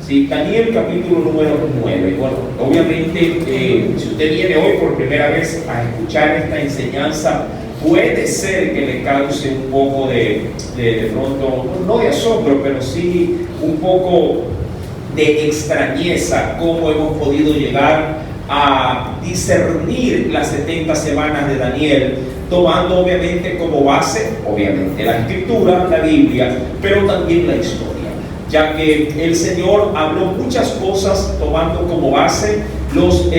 Sí, Daniel capítulo número 9. Bueno, obviamente, si usted viene hoy por primera vez a escuchar esta enseñanza, puede ser que le cause un poco de pronto, no de asombro, pero sí un poco de extrañeza cómo hemos podido llegar a discernir las 70 semanas de Daniel, tomando obviamente como base, obviamente, la Escritura, la Biblia, pero también la historia, ya que el Señor habló muchas cosas tomando como base los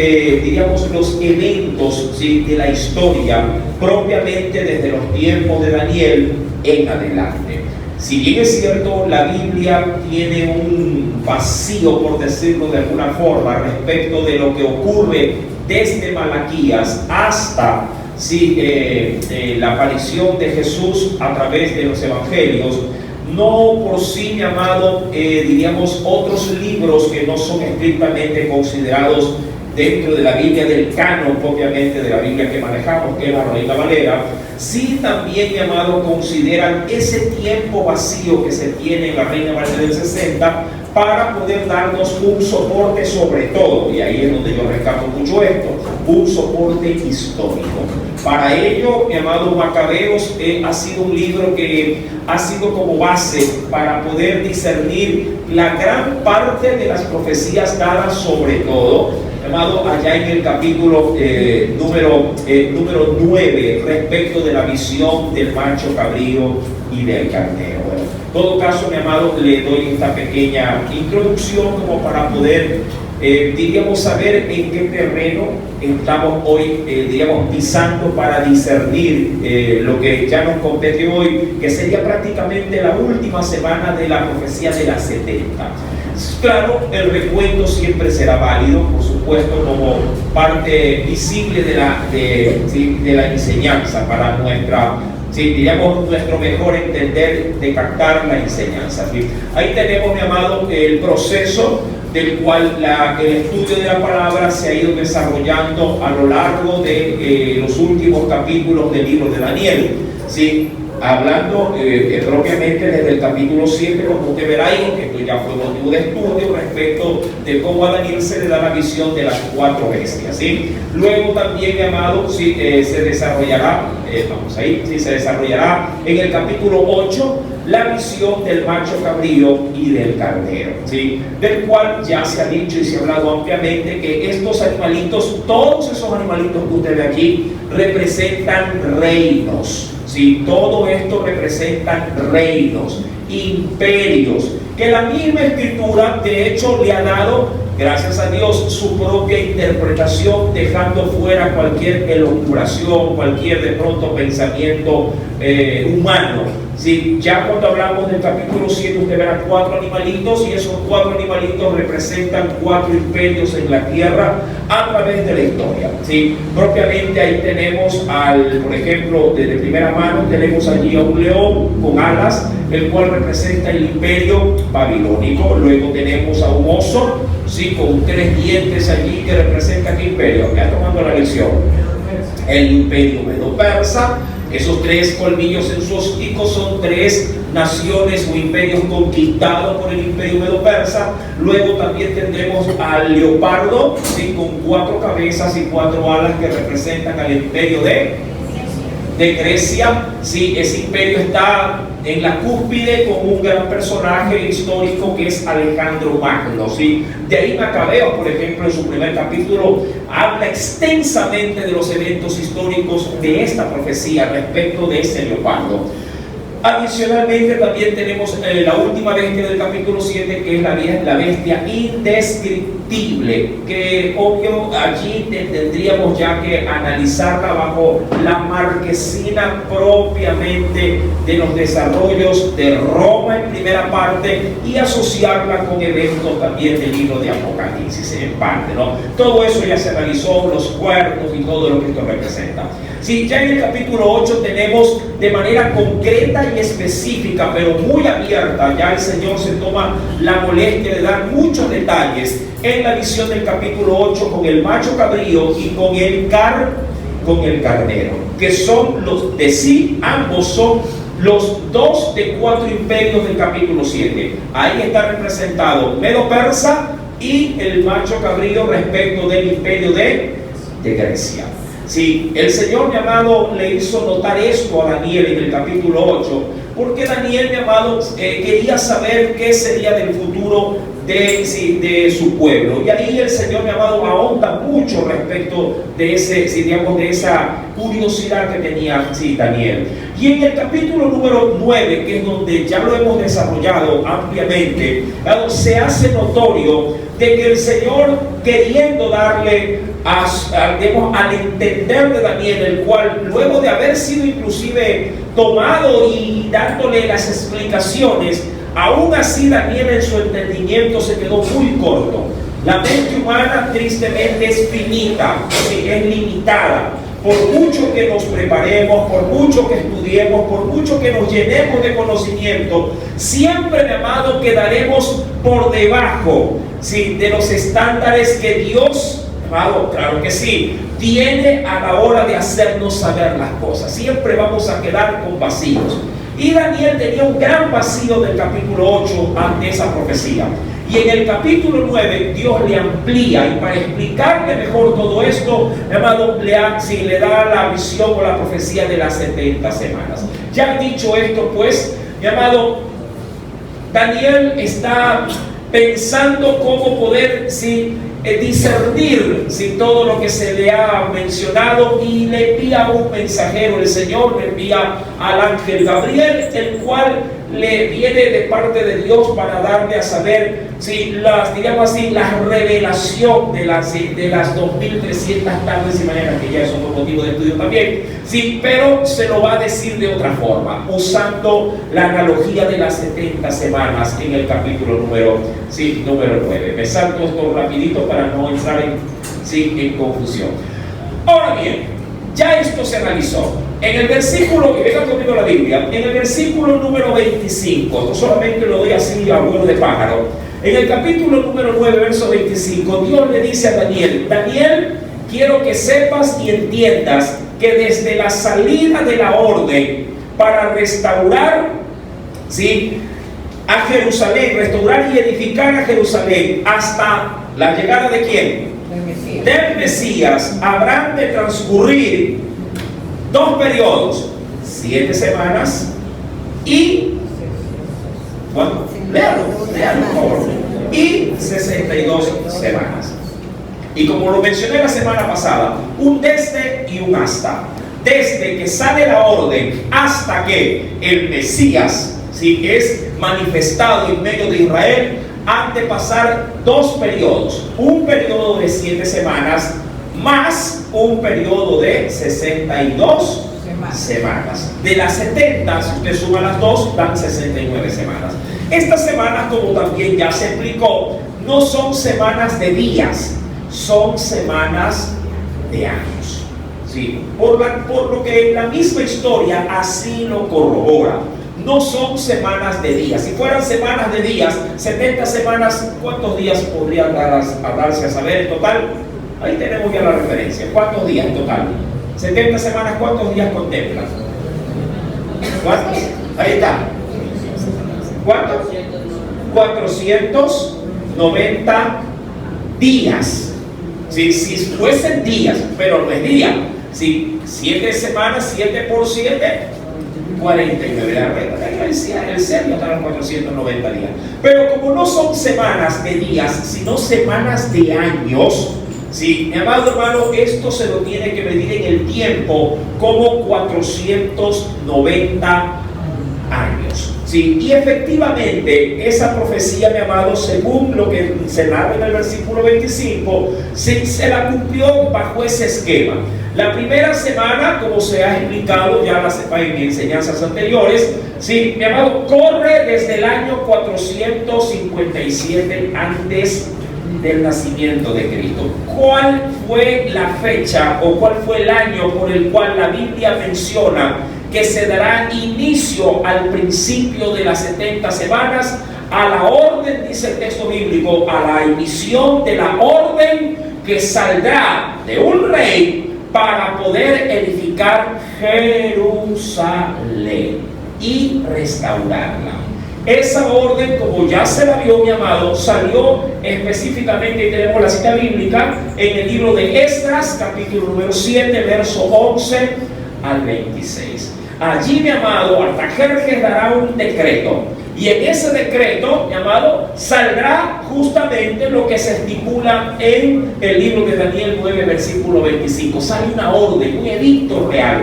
eventos, ¿sí?, de la historia, propiamente desde los tiempos de Daniel en adelante. Si bien es cierto, la Biblia tiene un vacío, por decirlo de alguna forma, respecto de lo que ocurre desde Malaquías hasta la aparición de Jesús a través de los evangelios, no por sí, mi amado, diríamos otros libros que no son estrictamente considerados dentro de la Biblia, del canon propiamente de la Biblia que manejamos, que es la Reina Valera, sí también, mi amado, consideran ese tiempo vacío que se tiene en la Reina Valera del 60 para poder darnos un soporte sobre todo, y ahí es donde yo rescato mucho esto, un soporte histórico. Para ello, mi amado, Macabeos ha sido un libro que ha sido como base para poder discernir la gran parte de las profecías dadas, sobre todo, amado, allá en el capítulo número 9, respecto de la visión del macho cabrío y del carnero. Bueno, en todo caso, mi amado, le doy esta pequeña introducción como para poder, diríamos, saber en qué terreno estamos hoy, pisando para discernir lo que ya nos compete hoy, que sería prácticamente la última semana de la profecía de las 70. Claro, el recuento siempre será válido, por supuesto, como parte visible de la enseñanza para nuestro mejor entender de captar la enseñanza. ¿Sí? Ahí tenemos, mi amado, el proceso del cual el estudio de la palabra se ha ido desarrollando a lo largo de los últimos capítulos del libro de Daniel. ¿Sí? Hablando propiamente desde el capítulo 7, como usted verá ahí, que esto ya fue motivo de estudio respecto de cómo a Daniel se le da la visión de las 4 bestias, ¿sí? Luego también, mi amado, se desarrollará, se desarrollará en el capítulo 8 la visión del macho cabrío y del carnero, ¿sí? Del cual ya se ha dicho y se ha hablado ampliamente que estos animalitos, todos esos animalitos que usted ve aquí, representan reinos. Sí, todo esto representa reinos, imperios, que la misma Escritura de hecho le ha dado, gracias a Dios, su propia interpretación, dejando fuera cualquier elucubración, cualquier de pronto pensamiento humano. Sí, ya cuando hablamos del capítulo 7, usted verá 4 animalitos, y esos 4 animalitos representan 4 imperios en la tierra a través de la historia. Sí, propiamente ahí tenemos por ejemplo, desde primera mano tenemos allí a un león con alas, el cual representa el imperio babilónico. Luego tenemos a un oso, sí, con 3 dientes allí, que representa ¿qué imperio? Ya tomando la lección, el imperio medo-persa. Esos 3 colmillos en su hocico son 3 naciones o imperios conquistados por el imperio medo-persa. Luego también tendremos al leopardo, ¿sí?, con 4 cabezas y 4 alas, que representan al imperio de Grecia. Sí, ese imperio está en la cúspide con un gran personaje histórico que es Alejandro Magno. ¿Sí? De ahí Macabeos, por ejemplo, en su primer capítulo habla extensamente de los eventos históricos de esta profecía respecto de ese leopardo. Adicionalmente también tenemos la última bestia del capítulo 7, que es la bestia indescriptible, que obvio allí tendríamos ya que analizarla bajo la marquesina propiamente de los desarrollos de Roma en primera parte, y asociarla con eventos también del libro de Apocalipsis en parte, ¿no? Todo eso ya se analizó, los cuernos y todo lo que esto representa. Sí, ya en el capítulo 8 tenemos de manera concreta y específica, pero muy abierta, ya el Señor se toma la molestia de dar muchos detalles en la visión del capítulo 8 con el macho cabrío y con el carnero, que son los de sí, ambos son los 2 de 4 imperios del capítulo 7. Ahí está representado Medo-Persa y el macho cabrío respecto del imperio de Grecia. Sí, el Señor, mi amado, le hizo notar esto a Daniel en el capítulo 8, porque Daniel, mi amado, quería saber qué sería del futuro de su pueblo. Y ahí el Señor, mi amado, ahonda mucho respecto de de esa curiosidad que tenía Daniel. Y en el capítulo número 9, que es donde ya lo hemos desarrollado ampliamente, se hace notorio de que el Señor, queriendo darle al entender de Daniel, el cual luego de haber sido inclusive tomado y dándole las explicaciones, aún así Daniel en su entendimiento se quedó muy corto. La mente humana tristemente es finita, es limitada. Por mucho que nos preparemos, por mucho que estudiemos, por mucho que nos llenemos de conocimiento, siempre, mi amado, quedaremos por debajo de los estándares que Dios, amado, claro que sí, tiene a la hora de hacernos saber las cosas. Siempre vamos a quedar con vacíos. Y Daniel tenía un gran vacío del capítulo 8 ante esa profecía. Y en el capítulo 9 Dios le amplía, y para explicarle mejor todo esto, mi amado, le da la visión o la profecía de las 70 semanas. Ya dicho esto, pues, mi amado, Daniel está pensando cómo poder discernir todo lo que se le ha mencionado, y le envía un mensajero. El Señor le envía al ángel Gabriel, el cual le viene de parte de Dios para darle a saber la revelación de las 2300 tardes y mañanas, que ya es otro motivo de estudio también, pero se lo va a decir de otra forma, usando la analogía de las 70 semanas en el capítulo número 9. Me salto esto rapidito para no entrar en confusión. Ahora bien, ya esto se analizó. En el versículo, y venga conmigo la Biblia, en el versículo número 25, no solamente lo doy así a vuelo de pájaro, en el capítulo número 9, verso 25, Dios le dice a Daniel: Daniel, quiero que sepas y entiendas que desde la salida de la orden para restaurar, a Jerusalén, restaurar y edificar a Jerusalén, hasta la llegada de ¿quién? Del Mesías, habrán de transcurrir 2 periodos, 7 semanas y ¿cuánto? Léalo, por favor. Y 62 semanas. Y como lo mencioné la semana pasada, un desde y un hasta. Desde que sale la orden hasta que el Mesías es manifestado en medio de Israel, han de pasar 2 periodos. Un periodo de 7 semanas más un periodo de 62 semanas. De las 70, si usted suma las 2, dan 69 semanas. Estas semanas, como también ya se explicó, no son semanas de días, son semanas de años. Por lo que la misma historia así lo corrobora. No son semanas de días. Si fueran semanas de días, 70 semanas, ¿cuántos días podrían darse a saber en total? Ahí tenemos ya la referencia. ¿Cuántos días en total? 70 semanas, ¿cuántos días contemplan? ¿Cuántos? Ahí está. ¿Cuántos? 490 días. Si fuesen días, pero no es día. 7 semanas, 7 por 7, 49. La regla el serio está en 490 días. Pero como no son semanas de días, sino semanas de años, mi amado hermano, esto se lo tiene que medir en el tiempo como 490 años. Y efectivamente, esa profecía, mi amado, según lo que se narra en el versículo 25, se la cumplió bajo ese esquema. La primera semana, como se ha explicado ya en enseñanzas anteriores, mi amado, corre desde el año 457 antes del nacimiento de Cristo. ¿Cuál fue la fecha o cuál fue el año por el cual la Biblia menciona que se dará inicio al principio de las 70 semanas? A la orden, dice el texto bíblico, a la emisión de la orden que saldrá de un rey para poder edificar Jerusalén. y restaurarla. Esa orden, como ya se la vio, mi amado, salió específicamente, y tenemos la cita bíblica en el libro de Esdras, capítulo número 7, verso 11 al 26. Allí, mi amado, Artajerjes dará un decreto, y en ese decreto, mi amado, saldrá justamente lo que se estipula en el libro de Daniel 9, versículo 25. Sale una orden, un edicto real,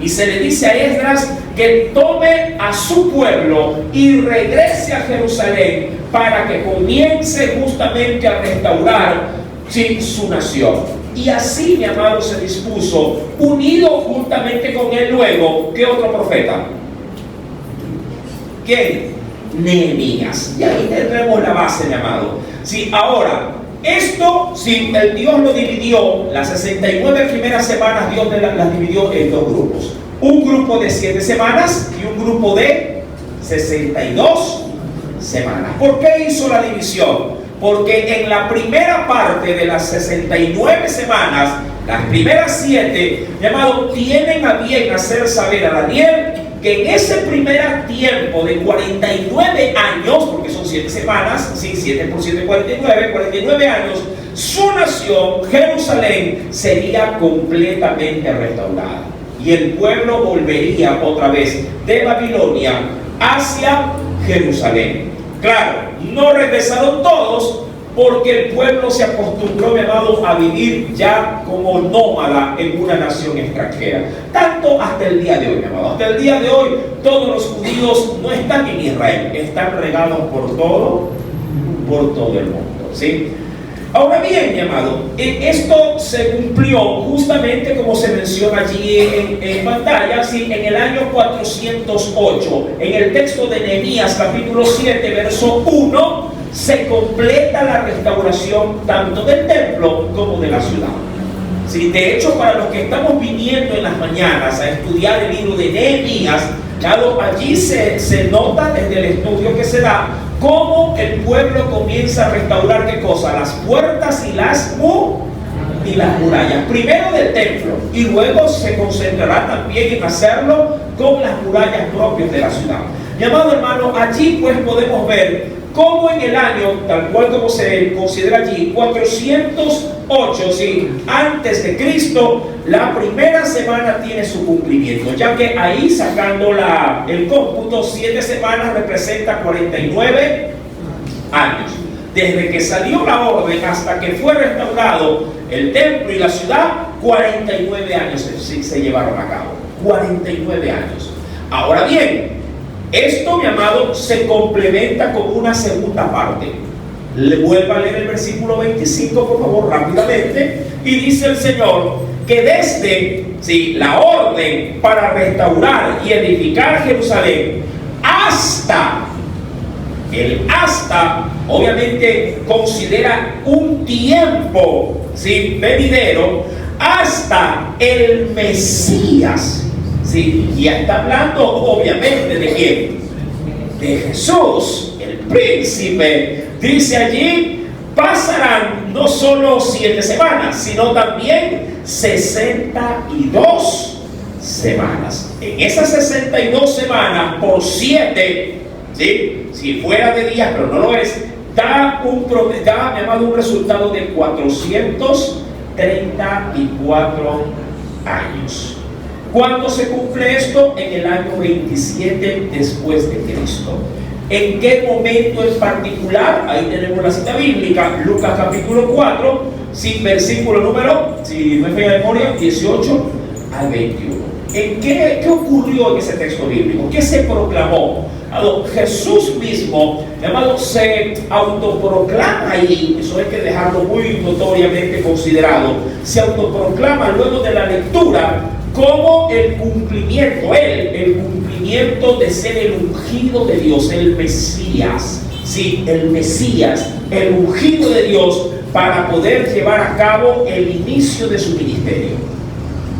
y se le dice a Esdras que tome a su pueblo y regrese a Jerusalén para que comience justamente a restaurar su nación. Y así, mi amado, se dispuso, unido juntamente con él luego, ¿qué otro profeta? ¿Quién? Nehemías. Y ahí tenemos la base, mi amado. Sí, ahora, esto, si el Dios lo dividió, las 69 primeras semanas Dios las dividió en dos grupos. Un grupo de 7 semanas y un grupo de 62 semanas. ¿Por qué hizo la división? Porque en la primera parte de las 69 semanas, las primeras 7, mi amado, tienen a bien hacer saber a Daniel que en ese primer tiempo de 49 años, porque son 7 semanas, sí, 7 por 7, 49 años, su nación, Jerusalén, sería completamente restaurada. Y el pueblo volvería otra vez de Babilonia hacia Jerusalén. Claro, no regresaron todos, porque el pueblo se acostumbró, mi amado, a vivir ya como nómada en una nación extranjera. Tanto hasta el día de hoy, mi amado. Hasta el día de hoy, todos los judíos no están en Israel, están regados por todo el mundo, ¿sí? Ahora bien, mi amado, esto se cumplió justamente como se menciona allí en pantalla, ¿sí? En el año 408, en el texto de Nehemías, capítulo 7, verso 1, se completa la restauración tanto del templo como de la ciudad. Sí, de hecho, para los que estamos viniendo en las mañanas a estudiar el libro de Nehemías, allí se nota desde el estudio que se da cómo el pueblo comienza a restaurar ¿qué cosa? Las puertas y las murallas. Primero del templo, y luego se concentrará también en hacerlo con las murallas propias de la ciudad. Mi amado hermano, allí pues podemos ver cómo en el año, tal cual como se considera allí, 408, sí, antes de Cristo, la primera semana tiene su cumplimiento, ya que ahí, sacando el cómputo, 7 semanas representa 49 años. Desde que salió la orden hasta que fue restaurado el templo y la ciudad, 49 años se llevaron a cabo. 49 años. Ahora bien, esto, mi amado, se complementa con una segunda parte. Le vuelvo a leer el versículo 25, por favor, rápidamente. Y dice el Señor que desde la orden para restaurar y edificar Jerusalén hasta, obviamente considera un tiempo venidero, hasta el Mesías. Sí, y está hablando obviamente de quién, de Jesús, el príncipe. Dice allí, pasarán no solo 7 semanas, sino también 62 semanas. En esas 62 semanas, por 7, ¿sí? Si fuera de días, pero no lo es, da un resultado de 434 años. ¿Cuándo se cumple esto? En el año 27 después de Cristo. ¿En qué momento en particular? Ahí tenemos la cita bíblica, Lucas capítulo 4, versículo número, si no me falla la memoria, 18 al 21. ¿Qué ocurrió en ese texto bíblico? ¿Qué se proclamó? Jesús mismo, se autoproclama ahí, eso hay que dejarlo muy notoriamente considerado, se autoproclama luego de la lectura como el cumplimiento, el cumplimiento de ser el ungido de Dios, el Mesías, sí, el Mesías, el ungido de Dios para poder llevar a cabo el inicio de su ministerio.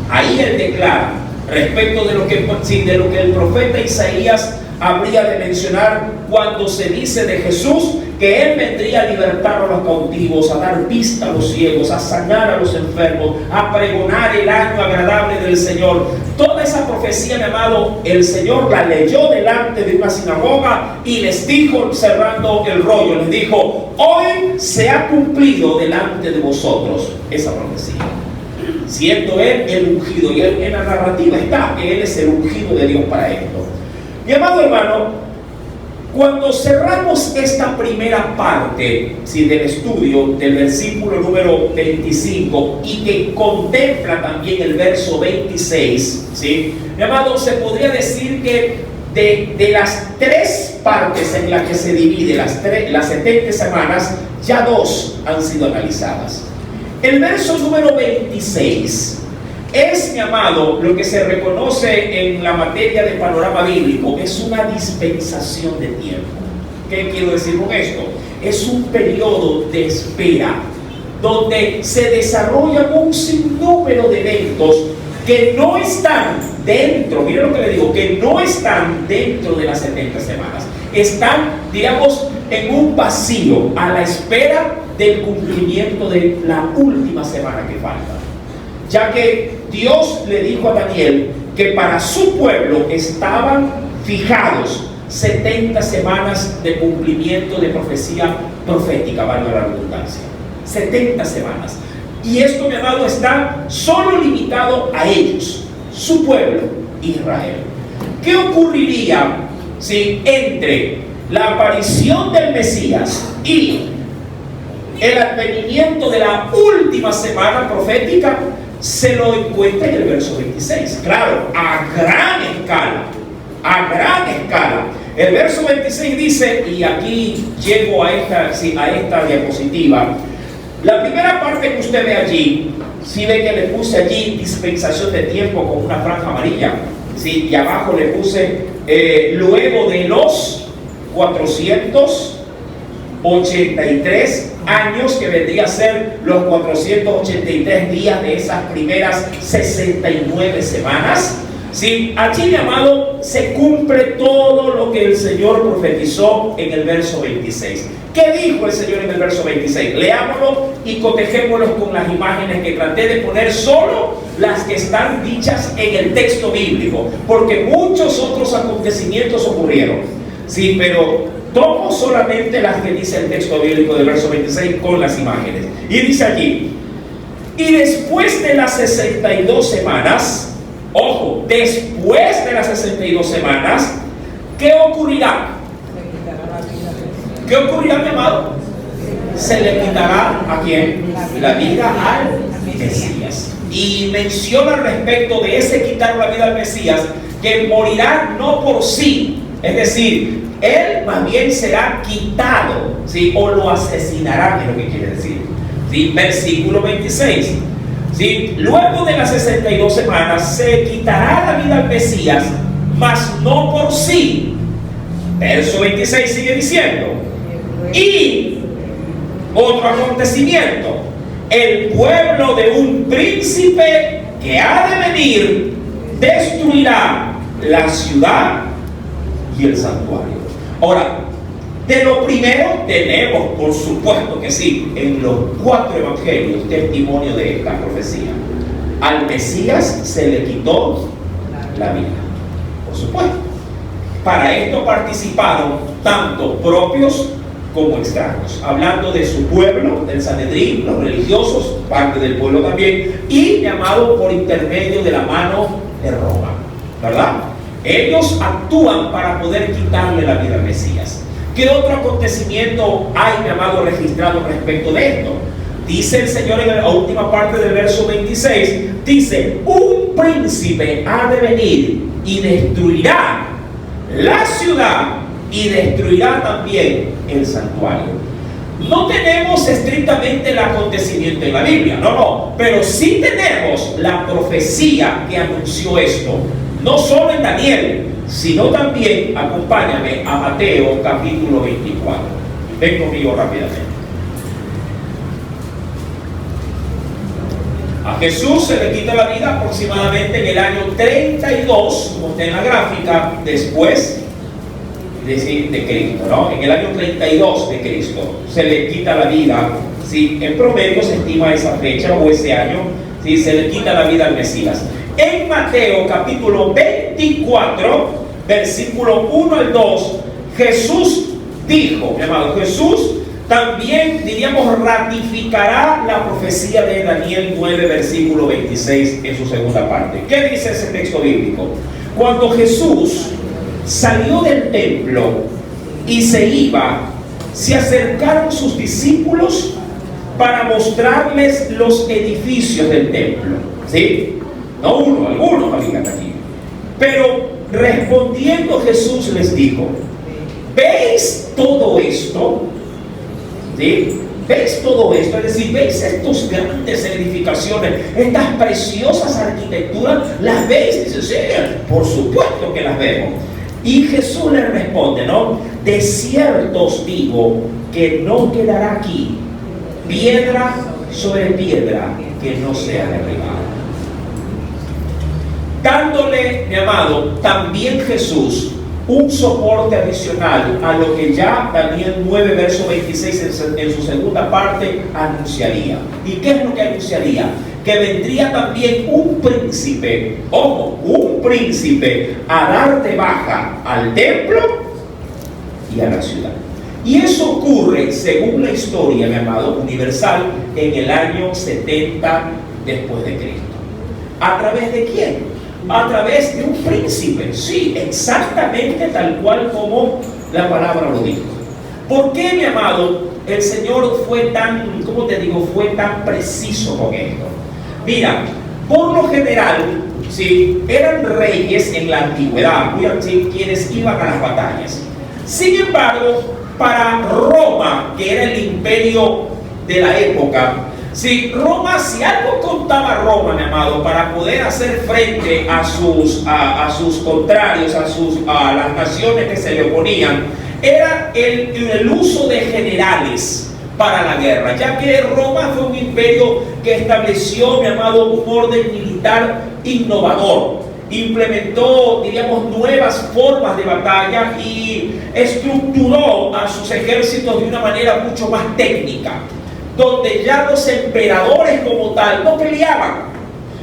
Ahí él declara, respecto de lo que el profeta Isaías habría de mencionar cuando se dice de Jesús que Él vendría a libertar a los cautivos, a dar vista a los ciegos, a sanar a los enfermos, a pregonar el año agradable del Señor. Toda esa profecía, mi amado, el Señor la leyó delante de una sinagoga y les dijo, cerrando el rollo, les dijo: hoy se ha cumplido delante de vosotros esa profecía. Siendo Él el ungido, y en la narrativa está que Él es el ungido de Dios para esto. Mi amado hermano, cuando cerramos esta primera parte del estudio del versículo número 25 y que contempla también el verso 26, ¿sí? Mi amado, se podría decir que de las tres partes en las que se divide las 70 semanas, ya dos han sido analizadas. El verso número 26 es, mi amado, lo que se reconoce en la materia de panorama bíblico, es una dispensación de tiempo. ¿Qué quiero decir con esto? Es un periodo de espera donde se desarrollan un sinnúmero de eventos que no están dentro, miren lo que le digo, que no están dentro de las 70 semanas. Están, digamos, en un vacío a la espera del cumplimiento de la última semana que falta. Ya que Dios le dijo a Daniel que para su pueblo estaban fijados 70 semanas de cumplimiento de profecía profética, valga la redundancia. 70 semanas. Y esto, mi amado, está solo limitado a ellos, su pueblo, Israel. ¿Qué ocurriría si entre la aparición del Mesías y el advenimiento de la última semana profética se lo encuentra en el verso 26? Claro, a gran escala, a gran escala. El verso 26 dice, y aquí llego a esta diapositiva, la primera parte que usted ve allí, si ve que le puse allí dispensación de tiempo con una franja amarilla, ¿sí? Y abajo le puse luego de los 483 años, que vendría a ser los 483 días de esas primeras 69 semanas. ¿Sí? Allí, mi amado, se cumple todo lo que el Señor profetizó en el verso 26. ¿Qué dijo el Señor en el verso 26? Leámoslo y cotejémoslo con las imágenes que traté de poner, solo las que están dichas en el texto bíblico, porque muchos otros acontecimientos ocurrieron. Sí, pero tomo solamente las que dice el texto bíblico del verso 26 con las imágenes. Y dice allí: y después de las 62 semanas, ojo, después de las 62 semanas, ¿qué ocurrirá? ¿Qué ocurrirá, mi amado? Se le quitará ¿a quién? La vida al Mesías. Y menciona respecto de ese quitar la vida al Mesías que morirá no por sí, es decir, él más bien será quitado, ¿sí? O lo asesinarán, es lo que quiere decir, ¿sí? Versículo 26, ¿sí? Luego de las 62 semanas se quitará la vida al Mesías, mas no por sí. Verso 26 sigue diciendo: y otro acontecimiento, el pueblo de un príncipe que ha de venir destruirá la ciudad y el santuario. Ahora, de lo primero tenemos, por supuesto que sí, en los 4 evangelios testimonio de esta profecía. Al Mesías se le quitó la vida, por supuesto. Para esto participaron tanto propios como extraños, hablando de su pueblo, del Sanedrín, los religiosos, parte del pueblo también, y llamado por intermedio de la mano de Roma, ¿verdad? Ellos actúan para poder quitarle la vida al Mesías. ¿Qué otro acontecimiento hay, mi amado, registrado respecto de esto? Dice el Señor en la última parte del verso 26, dice: un príncipe ha de venir y destruirá la ciudad y destruirá también el santuario. No tenemos estrictamente el acontecimiento en la Biblia, no, pero sí tenemos la profecía que anunció esto, no solo en Daniel, sino también, acompáñame a Mateo capítulo 24. Ven conmigo rápidamente. Jesús se le quita la vida aproximadamente en el año 32, como está en la gráfica, después de Cristo, ¿no? En el año 32 de Cristo se le quita la vida. ¿Sí? En promedio se estima esa fecha o ese año, ¿sí? Se le quita la vida al Mesías. En Mateo capítulo 24, versículo 1 al 2, Jesús dijo, mi amado, Jesús también, diríamos, ratificará la profecía de Daniel 9, versículo 26 en su segunda parte. ¿Qué dice ese texto bíblico? Cuando Jesús salió del templo y se iba, se acercaron sus discípulos para mostrarles los edificios del templo. ¿Sí? No uno, algunos habían aquí. Pero respondiendo Jesús les dijo: ¿veis todo esto? ¿Sí? ¿Veis todo esto? Es decir, ¿veis estas grandes edificaciones, estas preciosas arquitecturas? ¿Las veis? Dice, sí, por supuesto que las vemos. Y Jesús les responde, ¿no? De cierto os digo que no quedará aquí piedra sobre piedra que no sea derribada. Dándole, mi amado, también Jesús un soporte adicional a lo que ya Daniel 9, verso 26 en su segunda parte anunciaría. ¿Y qué es lo que anunciaría? Que vendría también un príncipe, ojo, un príncipe a dar de baja al templo y a la ciudad. Y eso ocurre, según la historia, mi amado, universal, en el año 70 después de Cristo. ¿A través de quién? A través de un príncipe, sí, exactamente tal cual como la palabra lo dijo. ¿Por qué, mi amado, el Señor fue tan, ¿cómo te digo?, fue tan preciso con esto? Mira, por lo general, sí, eran reyes en la antigüedad, ¿sí?, quienes iban a las batallas. Sin embargo, para Roma, que era el imperio de la época, si Roma, si algo contaba Roma, mi amado, para poder hacer frente a sus contrarios, a las naciones que se le oponían, era el uso de generales para la guerra, ya que Roma fue un imperio que estableció, mi amado, un orden militar innovador. Implementó, diríamos, nuevas formas de batalla y estructuró a sus ejércitos de una manera mucho más técnica, donde ya los emperadores como tal no peleaban.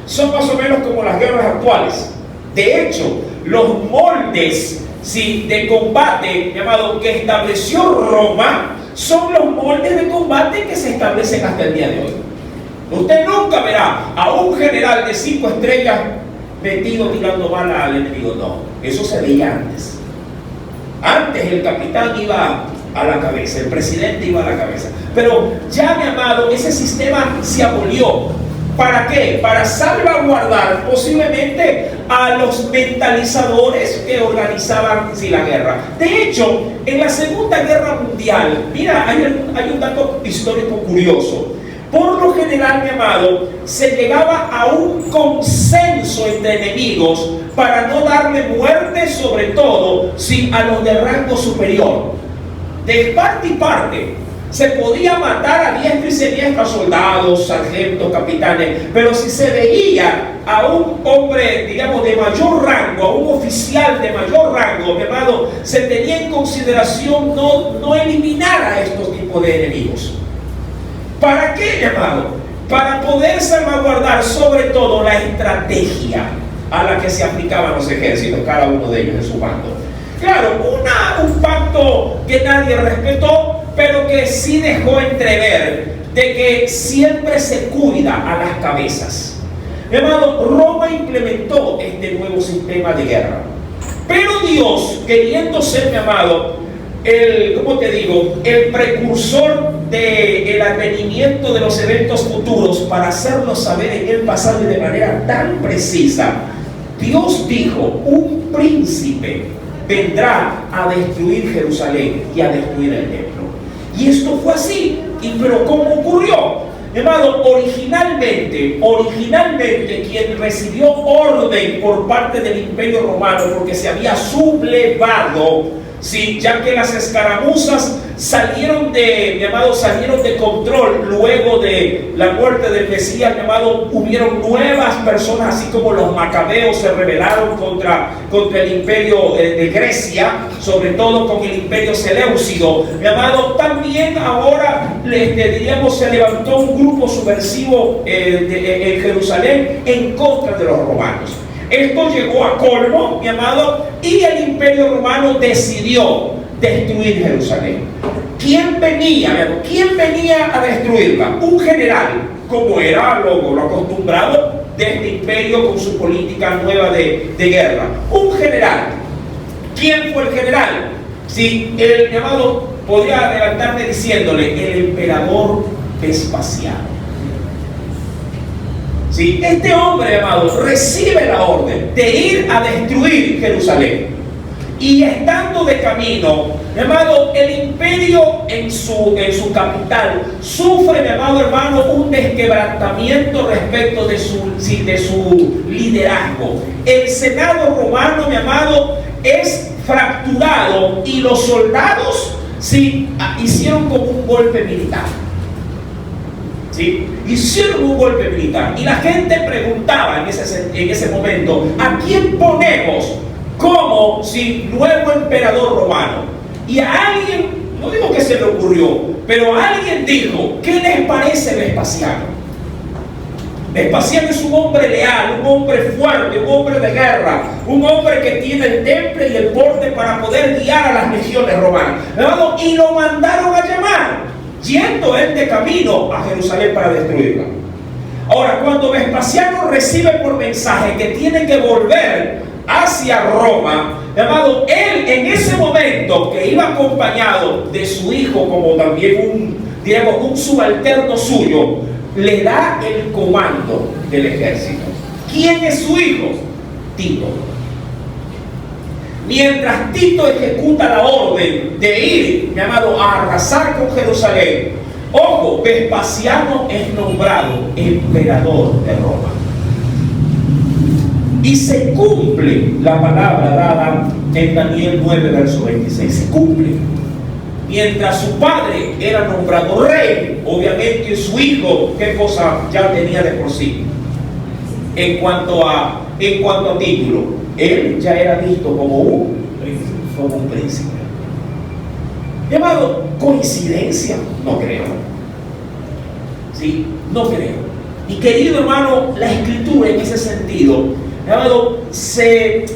Son más o menos como las guerras actuales. De hecho, los moldes, sí, de combate, llamado, que estableció Roma, son los moldes de combate que se establecen hasta el día de hoy. Usted nunca verá a un general de 5 estrellas metido tirando bala al enemigo. No, eso se veía antes. Antes el capitán iba a la cabeza, el presidente iba a la cabeza. Pero ya, mi amado, ese sistema se abolió. ¿Para qué? Para salvaguardar posiblemente a los mentalizadores que organizaban la guerra. De hecho, en la Segunda Guerra Mundial, mira, hay un dato histórico curioso. Por lo general, mi amado, se llegaba a un consenso entre enemigos para no darle muerte, sobre todo, a los de rango superior. De parte y parte, se podía matar a diestra y siniestra soldados, sargentos, capitanes, pero si se veía a un hombre, digamos, de mayor rango, a un oficial de mayor rango, mi amado, se tenía en consideración no eliminar a estos tipos de enemigos. ¿Para qué, mi amado? Para poder salvaguardar sobre todo la estrategia a la que se aplicaban los ejércitos, cada uno de ellos en su bando. Claro, un pacto que nadie respetó, pero que sí dejó entrever de que siempre se cuida a las cabezas. Mi amado, Roma implementó este nuevo sistema de guerra. Pero Dios, queriendo ser, mi amado, el precursor del advenimiento de los eventos futuros para hacerlos saber en el pasado y de manera tan precisa, Dios dijo: un príncipe vendrá a destruir Jerusalén y a destruir el templo. Y esto fue así. Pero ¿cómo ocurrió? Hermano, originalmente quien recibió orden por parte del Imperio Romano, porque se había sublevado, Sí, ya que las escaramuzas salieron de control luego de la muerte del Mesías, mi amado, hubieron nuevas personas, así como los macabeos se rebelaron contra el imperio de Grecia, sobre todo con el imperio seleucido. Mi amado, también ahora se levantó un grupo subversivo en Jerusalén en contra de los romanos. Esto llegó a colmo, mi amado, y el imperio romano decidió destruir Jerusalén. ¿Quién venía a destruirla? Un general, como era lo acostumbrado de este imperio con su política nueva de guerra. Un general. ¿Quién fue el general? Sí, mi amado, podría adelantarme diciéndole el emperador Vespasiano. Sí, este hombre, amado, recibe la orden de ir a destruir Jerusalén. Y estando de camino, mi amado, el imperio en su capital sufre, mi amado hermano, un desquebrantamiento respecto de su liderazgo. El Senado romano, mi amado, es fracturado y los soldados hicieron como un golpe militar. ¿Sí? Hicieron un golpe militar y la gente preguntaba en ese momento: ¿a quién ponemos como nuevo emperador romano? Y a alguien, no digo que se le ocurrió, pero alguien dijo: ¿qué les parece Vespasiano? Vespasiano es un hombre leal, un hombre fuerte, un hombre de guerra, un hombre que tiene el temple y el porte para poder guiar a las legiones romanas. Y lo mandaron a llamar, yendo él de camino a Jerusalén para destruirla. Ahora, cuando Vespasiano recibe por mensaje que tiene que volver hacia Roma, él en ese momento, que iba acompañado de su hijo, como también un subalterno suyo, le da el comando del ejército. ¿Quién es su hijo? Tito. Mientras Tito ejecuta la orden de ir, a arrasar con Jerusalén, ojo, Vespasiano es nombrado emperador de Roma. Y se cumple la palabra dada en Daniel 9, verso 26. Se cumple. Mientras su padre era nombrado rey, obviamente su hijo, ¿qué cosa ya tenía de por sí? En cuanto a título, él ya era visto como un príncipe. Llamado coincidencia, no creo. ¿Sí? No creo. Y querido hermano, la escritura en ese sentido,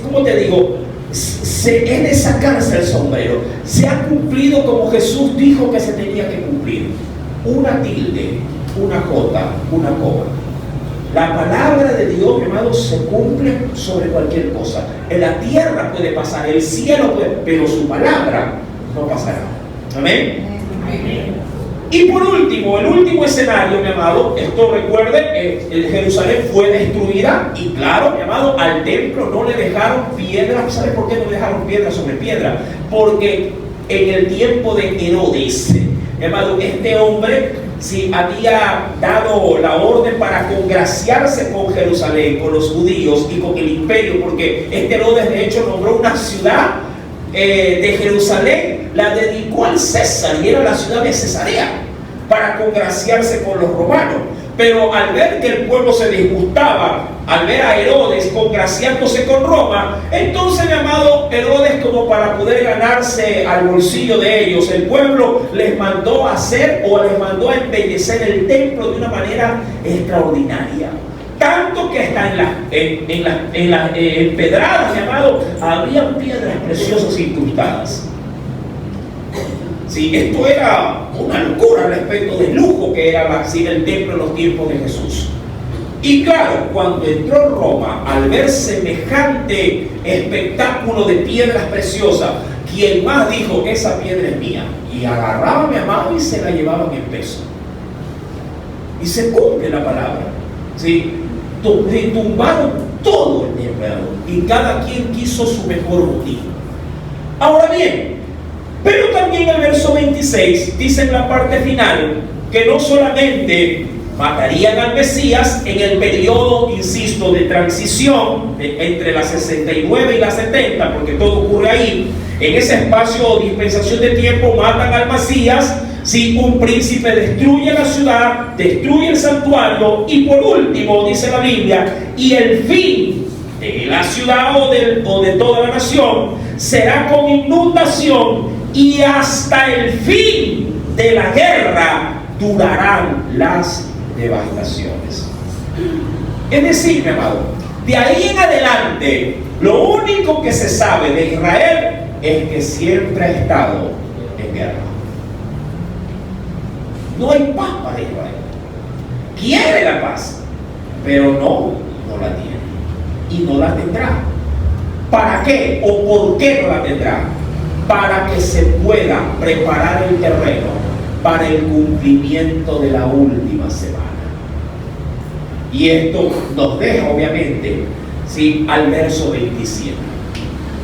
¿cómo te digo? Es de sacarse el sombrero. Se ha cumplido como Jesús dijo que se tenía que cumplir. Una tilde, una jota, una coma. La palabra de Dios, mi amado, se cumple sobre cualquier cosa. En la tierra puede pasar, el cielo puede, pero su palabra no pasará. Amén. Amén. Y por último, el último escenario, mi amado, esto recuerde, Jerusalén fue destruida y claro, mi amado, al templo no le dejaron piedras. ¿Sabe por qué no le dejaron piedra sobre piedra? Porque en el tiempo de Herodes, mi amado, este hombre había dado la orden para congraciarse con Jerusalén, con los judíos y con el imperio, porque este Herodes de hecho nombró una ciudad de Jerusalén, la dedicó al César y era la ciudad de Cesarea para congraciarse con los romanos. Pero al ver que el pueblo se disgustaba, al ver a Herodes congraciándose con Roma, entonces, mi amado, Herodes, como para poder ganarse al bolsillo de ellos, el pueblo les mandó a embellecer el templo de una manera extraordinaria. Tanto que hasta en las empedradas, mi amado, habían piedras preciosas incrustadas. Sí, esto era una locura respecto del lujo que era el templo en los tiempos de Jesús. Y claro, cuando entró Roma, al ver semejante espectáculo de piedras preciosas, quien más dijo: esa piedra es mía, y agarraba a mi amado y se la llevaban en peso. Y se cumple la palabra. ¿Sí? Tumbaron todo el templo y cada quien quiso su mejor botín. Ahora bien, pero también el verso 26 dice en la parte final que no solamente matarían al Mesías en el periodo, insisto, de transición entre la 69 y la 70, porque todo ocurre ahí. En ese espacio de dispensación de tiempo matan al Mesías. Si un príncipe destruye la ciudad, destruye el santuario, y por último, dice la Biblia, y el fin de la ciudad o de toda la nación será con inundación, y hasta el fin de la guerra durarán las devastaciones. Es decir, mi amado, de ahí en adelante, lo único que se sabe de Israel es que siempre ha estado en guerra. No hay paz para Israel. Quiere la paz, pero no la tiene. Y no la tendrá. ¿Para qué o por qué no la tendrá? Para que se pueda preparar el terreno para el cumplimiento de la última semana. Y esto nos deja, obviamente, ¿sí?, al verso 27.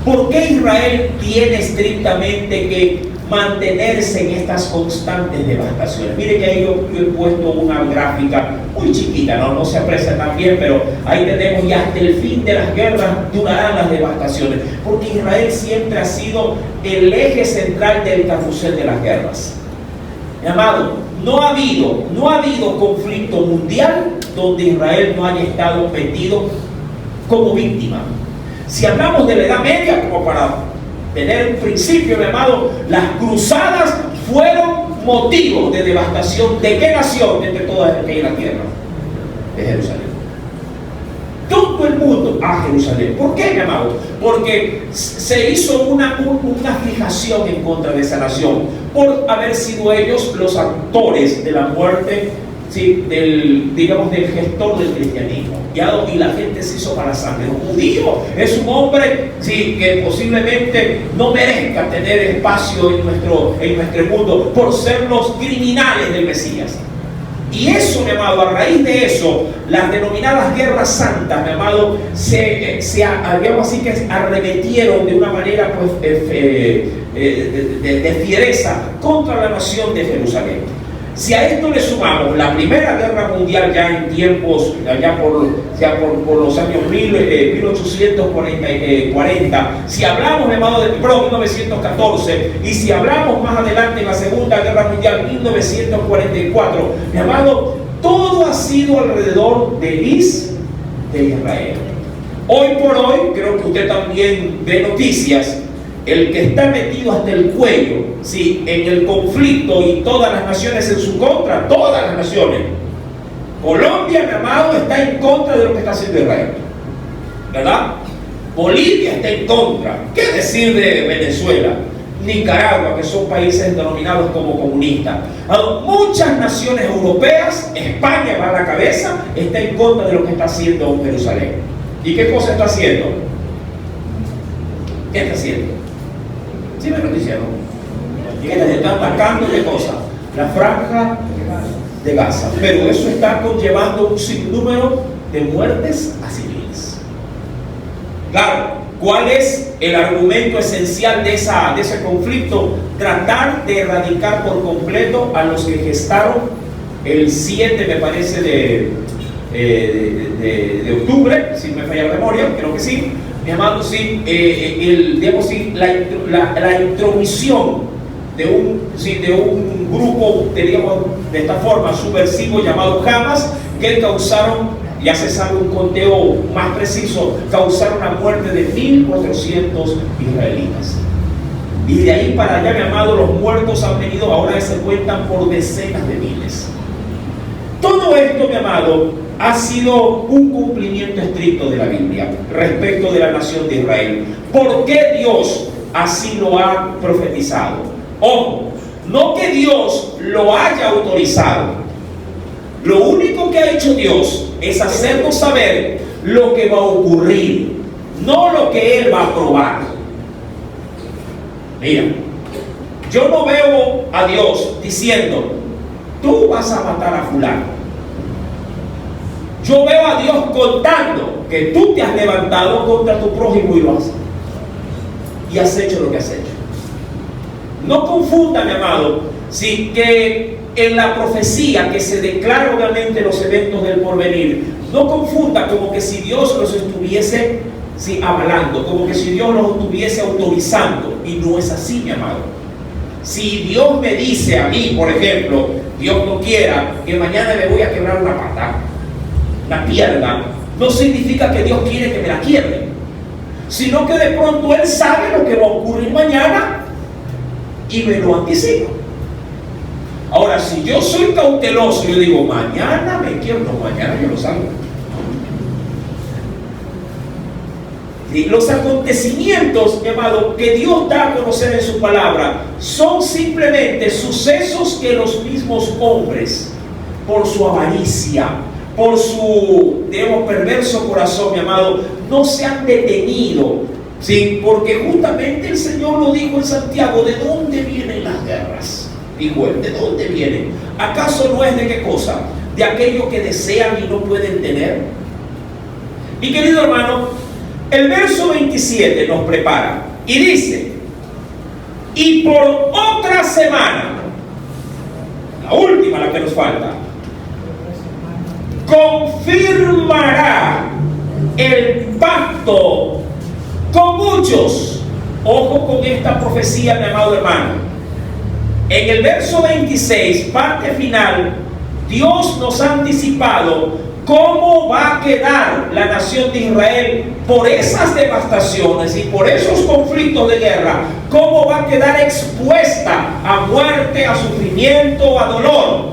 ¿Por qué Israel tiene estrictamente que mantenerse en estas constantes devastaciones? Mire que ahí yo he puesto una gráfica muy chiquita, no se aprecia tan bien, pero ahí tenemos, y hasta el fin de las guerras durarán las devastaciones, porque Israel siempre ha sido el eje central del carrusel de las guerras. Mi amado, no ha habido conflicto mundial donde Israel no haya estado metido como víctima. Si hablamos de la Edad Media, como para tener un principio, mi amado, las cruzadas fueron motivos de devastación. ¿De qué nación? Entre todas las que hay en la tierra. De Jerusalén. Todo el mundo a Jerusalén. ¿Por qué, mi amado? Porque se hizo una fijación en contra de esa nación, por haber sido ellos los actores de la muerte, ¿sí?, del gestor del cristianismo. Y la gente se hizo para sangre. Un judío es un hombre, sí, que posiblemente no merezca tener espacio en nuestro mundo por ser los criminales del Mesías. Y eso, mi amado, a raíz de eso, las denominadas guerras santas, mi amado, digamos así, que arremetieron de una manera, pues, de fiereza contra la nación de Jerusalén. Si a esto le sumamos la Primera Guerra Mundial, ya en tiempos, por los años 1840, si hablamos, mi amado, de 1914, y si hablamos más adelante en la Segunda Guerra Mundial, 1944, mi amado, todo ha sido alrededor de Israel. Hoy por hoy, creo que usted también ve noticias. El que está metido hasta el cuello, ¿sí?, en el conflicto, y todas las naciones en su contra, todas las naciones. Colombia, mi amado, está en contra de lo que está haciendo Israel, ¿verdad? Bolivia está en contra. ¿Qué decir de Venezuela? Nicaragua, que son países denominados como comunistas. Muchas naciones europeas, España va a la cabeza, está en contra de lo que está haciendo Jerusalén. ¿Y qué cosa está haciendo? ¿Qué está haciendo? ¿Sí me lo diciendo? Que les están atacando, ¿qué cosa? La franja de Gaza. Pero eso está conllevando un sinnúmero de muertes a civiles. Claro, ¿cuál es el argumento esencial de ese conflicto? Tratar de erradicar por completo a los que gestaron el 7, me parece, de octubre, si me falla la memoria, creo que sí. Mi amado, sí, la intromisión de un grupo, digamos, de esta forma, subversivo, llamado Hamas, que causaron, ya se sabe un conteo más preciso, causaron la muerte de 1.400 israelitas. Y de ahí para allá, mi amado, los muertos han venido, ahora se cuentan por decenas de miles. Todo esto, mi amado, ha sido un cumplimiento estricto de la Biblia respecto de la nación de Israel. ¿Por qué Dios así lo ha profetizado? Ojo, no que Dios lo haya autorizado. Lo único que ha hecho Dios es hacernos saber lo que va a ocurrir, no lo que Él va a aprobar. Mira, yo no veo a Dios diciendo, tú vas a matar a fulano. Yo veo a Dios contando que tú te has levantado contra tu prójimo y lo has hecho lo que has hecho. No confunda, mi amado, si que en la profecía que se declara obviamente los eventos del porvenir, no confunda como que si Dios los estuviese avalando, como que si Dios los estuviese autorizando, y no es así, mi amado. Si Dios me dice a mí, por ejemplo, Dios no quiera que mañana me voy a quebrar una pata, una pierna, no significa que Dios quiere que me la quiebre, sino que de pronto Él sabe lo que va a ocurrir mañana y me lo anticipa. Ahora, si yo soy cauteloso, yo digo, mañana me quiebro, no, mañana yo lo salgo. Los acontecimientos, mi amado, que Dios da a conocer en su palabra, son simplemente sucesos que los mismos hombres, por su avaricia, por su, digamos, perverso corazón, mi amado, no se han detenido, ¿sí? Porque justamente el Señor lo dijo en Santiago: ¿de dónde vienen las guerras? Dijo Él, ¿de dónde vienen? ¿Acaso no es de qué cosa? ¿De aquello que desean y no pueden tener? Mi querido hermano, el verso 27 nos prepara y dice: y por otra semana, la última, la que nos falta, confirmará el pacto con muchos. Ojo con esta profecía, mi amado hermano. En el verso 26, parte final, Dios nos ha anticipado cómo va a quedar la nación de Israel por esas devastaciones y por esos conflictos de guerra, cómo va a quedar expuesta a muerte, a sufrimiento, a dolor,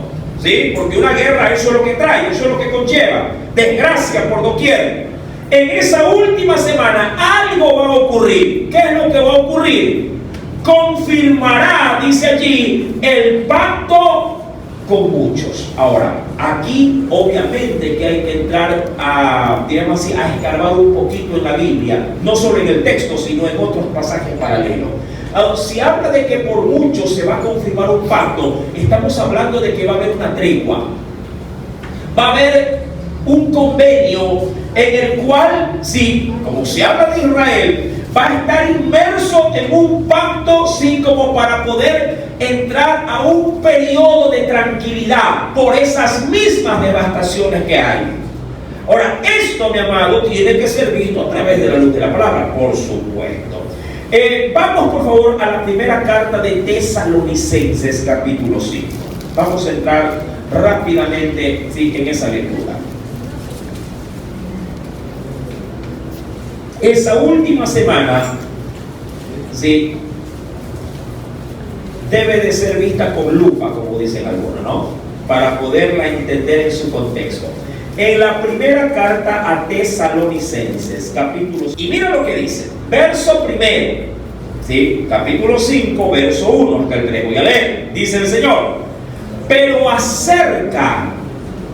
¿sí? Porque una guerra, eso es lo que trae, eso es lo que conlleva desgracia por doquier. En esa última semana algo va a ocurrir. ¿Qué es lo que va a ocurrir? Confirmará, dice allí, el pacto con muchos. Ahora, aquí obviamente que hay que entrar a, digamos así, a escarbar un poquito en la Biblia, no solo en el texto, sino en otros pasajes paralelos. Si habla de que por muchos se va a confirmar un pacto, estamos hablando de que va a haber una tregua, va a haber un convenio en el cual, sí, como se habla de Israel, va a estar inmerso en un pacto, sí, como para poder entrar a un periodo de tranquilidad por esas mismas devastaciones que hay. Ahora, esto, mi amado, tiene que ser visto a través de la luz de la palabra, por supuesto. Vamos, por favor, a la primera carta de Tesalonicenses, capítulo 5. Vamos a entrar rápidamente, sí, en esa lectura. Esa última semana, sí, debe de ser vista con lupa, como dicen algunos, ¿no? Para poderla entender en su contexto. En la primera carta a Tesalonicenses, capítulo 5, y mira lo que dice, verso primero, ¿sí? Capítulo 5, verso 1 hasta el 3, voy a leer. Dice el Señor: pero acerca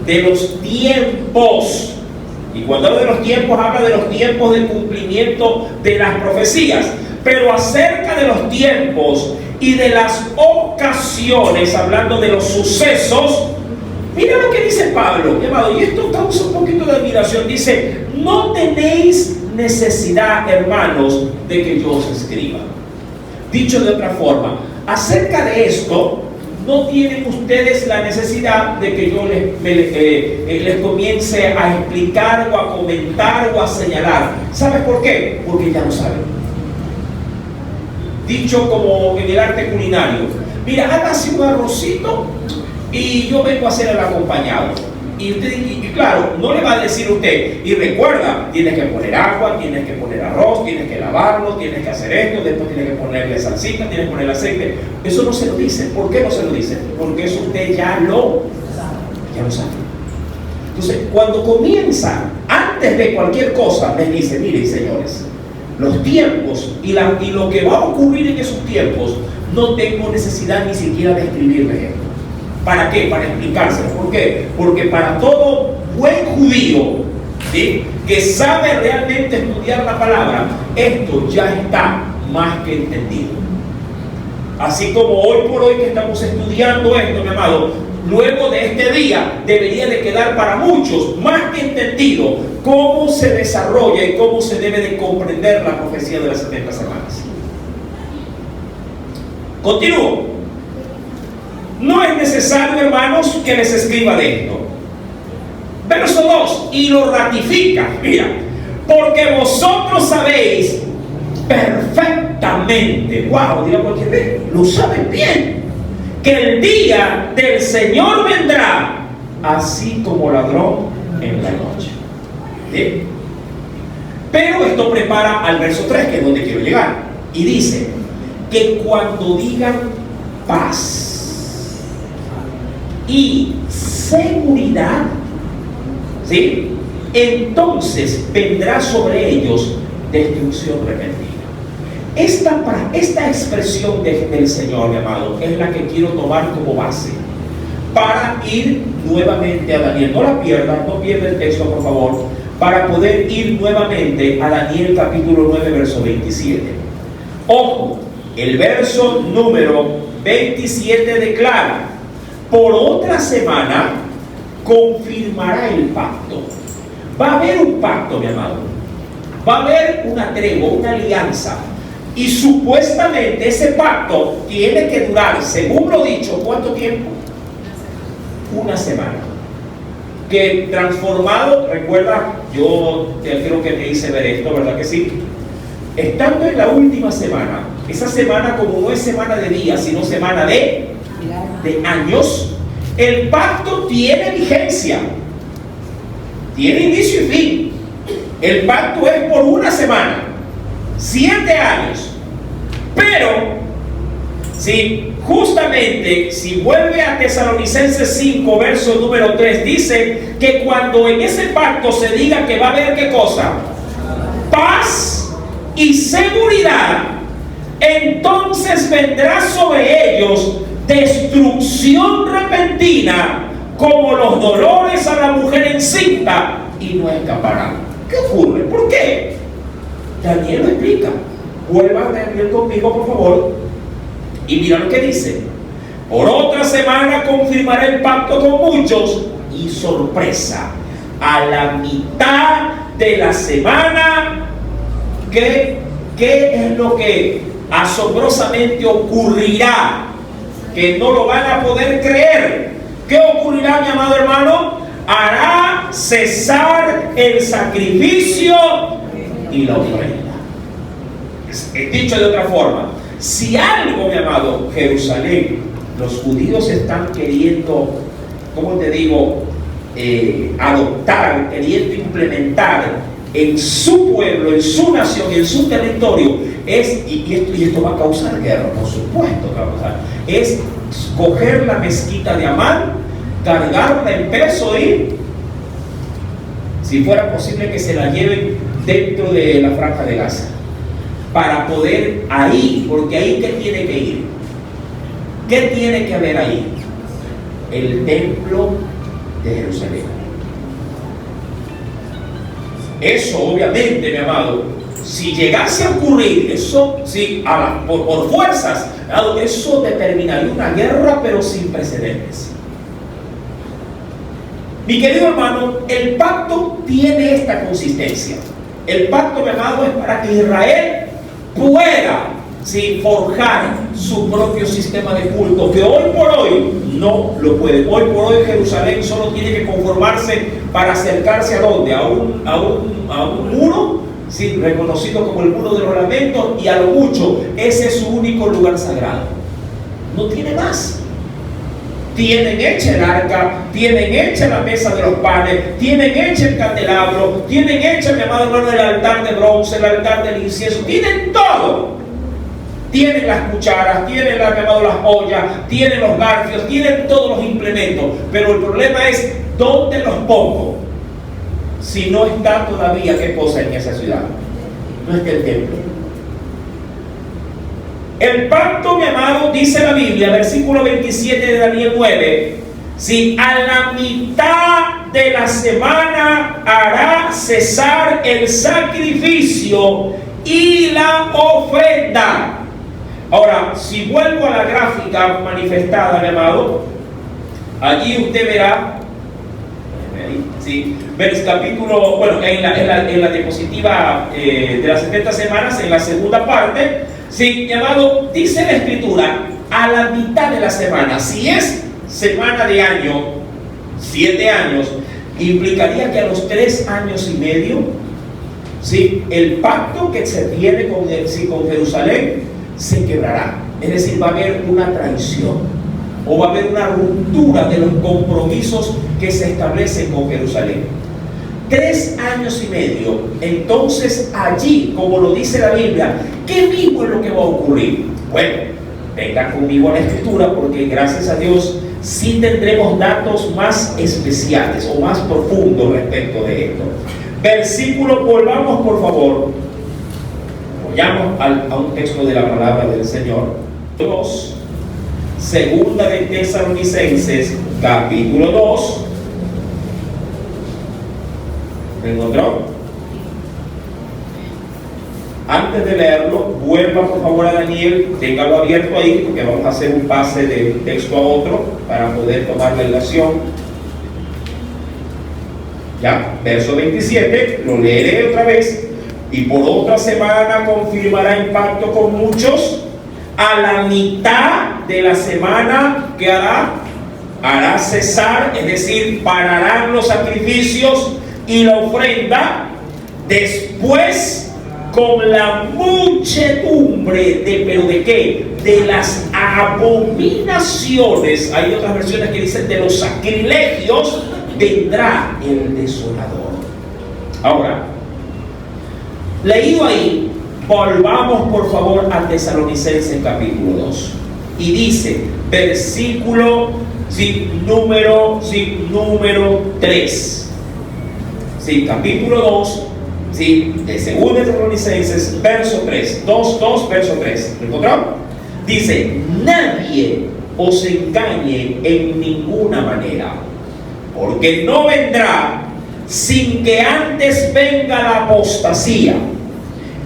de los tiempos, y cuando habla de los tiempos, habla de los tiempos de cumplimiento de las profecías, pero acerca de los tiempos y de las ocasiones, hablando de los sucesos, mira lo que dice Pablo, amado, y esto causa un poquito de admiración. Dice: no tenéis necesidad, hermanos, de que yo os escriba. Dicho de otra forma, acerca de esto, no tienen ustedes la necesidad de que yo les comience a explicar o a comentar o a señalar. ¿Sabes por qué? Porque ya lo saben. Dicho como en el arte culinario: mira, hágase un arrocito y yo vengo a hacer el acompañado. Y usted, y claro, no le va a decir usted: y recuerda, tienes que poner agua, tienes que poner arroz, tienes que lavarlo, tienes que hacer esto, después tienes que ponerle salsita, tienes que ponerle aceite. Eso no se lo dice. ¿Por qué no se lo dice? Porque eso usted ya lo sabe. Entonces, cuando comienza, antes de cualquier cosa, les dice: miren, señores, los tiempos y lo que va a ocurrir en esos tiempos, no tengo necesidad ni siquiera de escribirles esto. ¿Para qué? Para explicárselo. ¿Por qué? Porque para todo buen judío, ¿sí?, que sabe realmente estudiar la palabra, esto ya está más que entendido. Así como hoy por hoy que estamos estudiando esto, mi amado, luego de este día debería de quedar para muchos más que entendido cómo se desarrolla y cómo se debe de comprender la profecía de las 70 semanas. Continúo. no es necesario, hermanos, que les escriba de esto. Verso 2, y lo ratifica, mira, porque vosotros sabéis perfectamente, wow, diga cualquier vez, lo saben bien, que el día del Señor vendrá así como ladrón en la noche. ¿Bien? Pero esto prepara al verso 3, que es donde quiero llegar, y dice que cuando digan paz y seguridad, ¿sí?, entonces vendrá sobre ellos destrucción repentina. Esta expresión del Señor, mi amado, es la que quiero tomar como base para ir nuevamente a Daniel. No la pierdan, no pierda el texto, por favor, para poder ir nuevamente a Daniel capítulo 9, verso 27. Ojo, el verso número 27 declara: por otra semana confirmará el pacto. Va a haber un pacto, mi amado. Va a haber una tregua, una alianza. Y supuestamente ese pacto tiene que durar, según lo dicho, ¿cuánto tiempo? Una semana. Que transformado, recuerda, yo creo que te hice ver esto, ¿verdad que sí? Estando en la última semana, esa semana como no es semana de días, sino semana de años, el pacto tiene vigencia, tiene inicio y fin. El pacto es por una semana, 7 años. Pero si justamente, si vuelve a Tesalonicenses 5, verso número 3, dice que cuando en ese pacto se diga que va a haber, ¿qué cosa? Paz y seguridad, entonces vendrá sobre ellos destrucción repentina, como los dolores a la mujer encinta, y no escaparán. ¿Qué ocurre? ¿Por qué? Daniel lo explica. Vuelva a Daniel conmigo, por favor, y mira lo que dice: por otra semana confirmará el pacto con muchos, y sorpresa, a la mitad de la semana, ¿qué es lo que asombrosamente ocurrirá? Que no lo van a poder creer. ¿Qué ocurrirá, mi amado hermano? Hará cesar el sacrificio y la ofrenda. Dicho de otra forma, si algo, mi amado, Jerusalén, los judíos están queriendo, ¿cómo te digo?, adoptar, queriendo implementar en su pueblo, en su nación, en su territorio, y esto va a causar guerra, por supuesto que va a causar, es coger la mezquita de Amán, cargarla en peso y, si fuera posible, que se la lleven dentro de la franja de Gaza, para poder ahí, porque ahí ¿qué tiene que ir? ¿Qué tiene que haber ahí? El templo de Jerusalén. Eso obviamente, mi amado, si llegase a ocurrir, eso sí, por fuerzas, eso determinaría una guerra, pero sin precedentes. Mi querido hermano, el pacto tiene esta consistencia. El pacto, mi amado, es para que Israel pueda, sí, forjar su propio sistema de culto, que hoy por hoy no lo puede. Hoy por hoy Jerusalén solo tiene que conformarse para acercarse a ¿dónde? A un muro, sí, reconocido como el muro de los lamentos, y a lo mucho ese es su único lugar sagrado. No tiene más. Tienen hecha el arca, tienen hecha la mesa de los panes, tienen hecha el candelabro, tienen hecha, mi amado hermano, el altar de bronce, el altar del incienso, tienen todo. Tienen las cucharas, tienen mi amado, las ollas, tienen los garfios, tienen todos los implementos. Pero el problema es ¿dónde los pongo? Si no está todavía, ¿qué cosa en esa ciudad? No está el templo. El pacto, mi amado, dice la Biblia, versículo 27 de Daniel 9, si a la mitad de la semana hará cesar el sacrificio y la ofrenda. Ahora, si vuelvo a la gráfica manifestada, mi amado, allí usted verá, ¿sí?, capítulo, bueno, en la diapositiva de las 70 semanas, en la segunda parte, sí, llamado, dice la Escritura a la mitad de la semana. Si es semana de año, 7 años, implicaría que a los 3 años y medio, ¿sí?, el pacto que se tiene con Jerusalén se quebrará. Es decir, va a haber una traición o va a haber una ruptura de los compromisos que se establecen con Jerusalén. 3 años y medio. Entonces allí, como lo dice la Biblia, ¿qué mismo es lo que va a ocurrir? Bueno, vengan conmigo a la escritura, porque gracias a Dios sí tendremos datos más especiales o más profundos respecto de esto. Versículo, volvamos por favor, vayamos a un texto de la palabra del Señor. 2, segunda de Tesalonicenses, capítulo 2. ¿Me encontró? Antes de leerlo, vuelva por favor a Daniel, téngalo abierto ahí, porque vamos a hacer un pase de un texto a otro para poder tomar la relación. Ya, verso 27, lo leeré otra vez. Y por otra semana confirmará el pacto con muchos. A la mitad de la semana, ¿qué hará? Hará cesar, es decir, pararán los sacrificios y la ofrenda. Después, con la muchedumbre ¿pero de qué? De las abominaciones, hay otras versiones que dicen de los sacrilegios, vendrá el desolador. Ahora, leído ahí, volvamos por favor a Tesalonicenses capítulo 2. Y dice, versículo número 3. Capítulo 2, de 2 Tesalonicenses, verso 3. 2, verso 3. ¿Lo encontraron? Dice, nadie os engañe en ninguna manera, porque no vendrá sin que antes venga la apostasía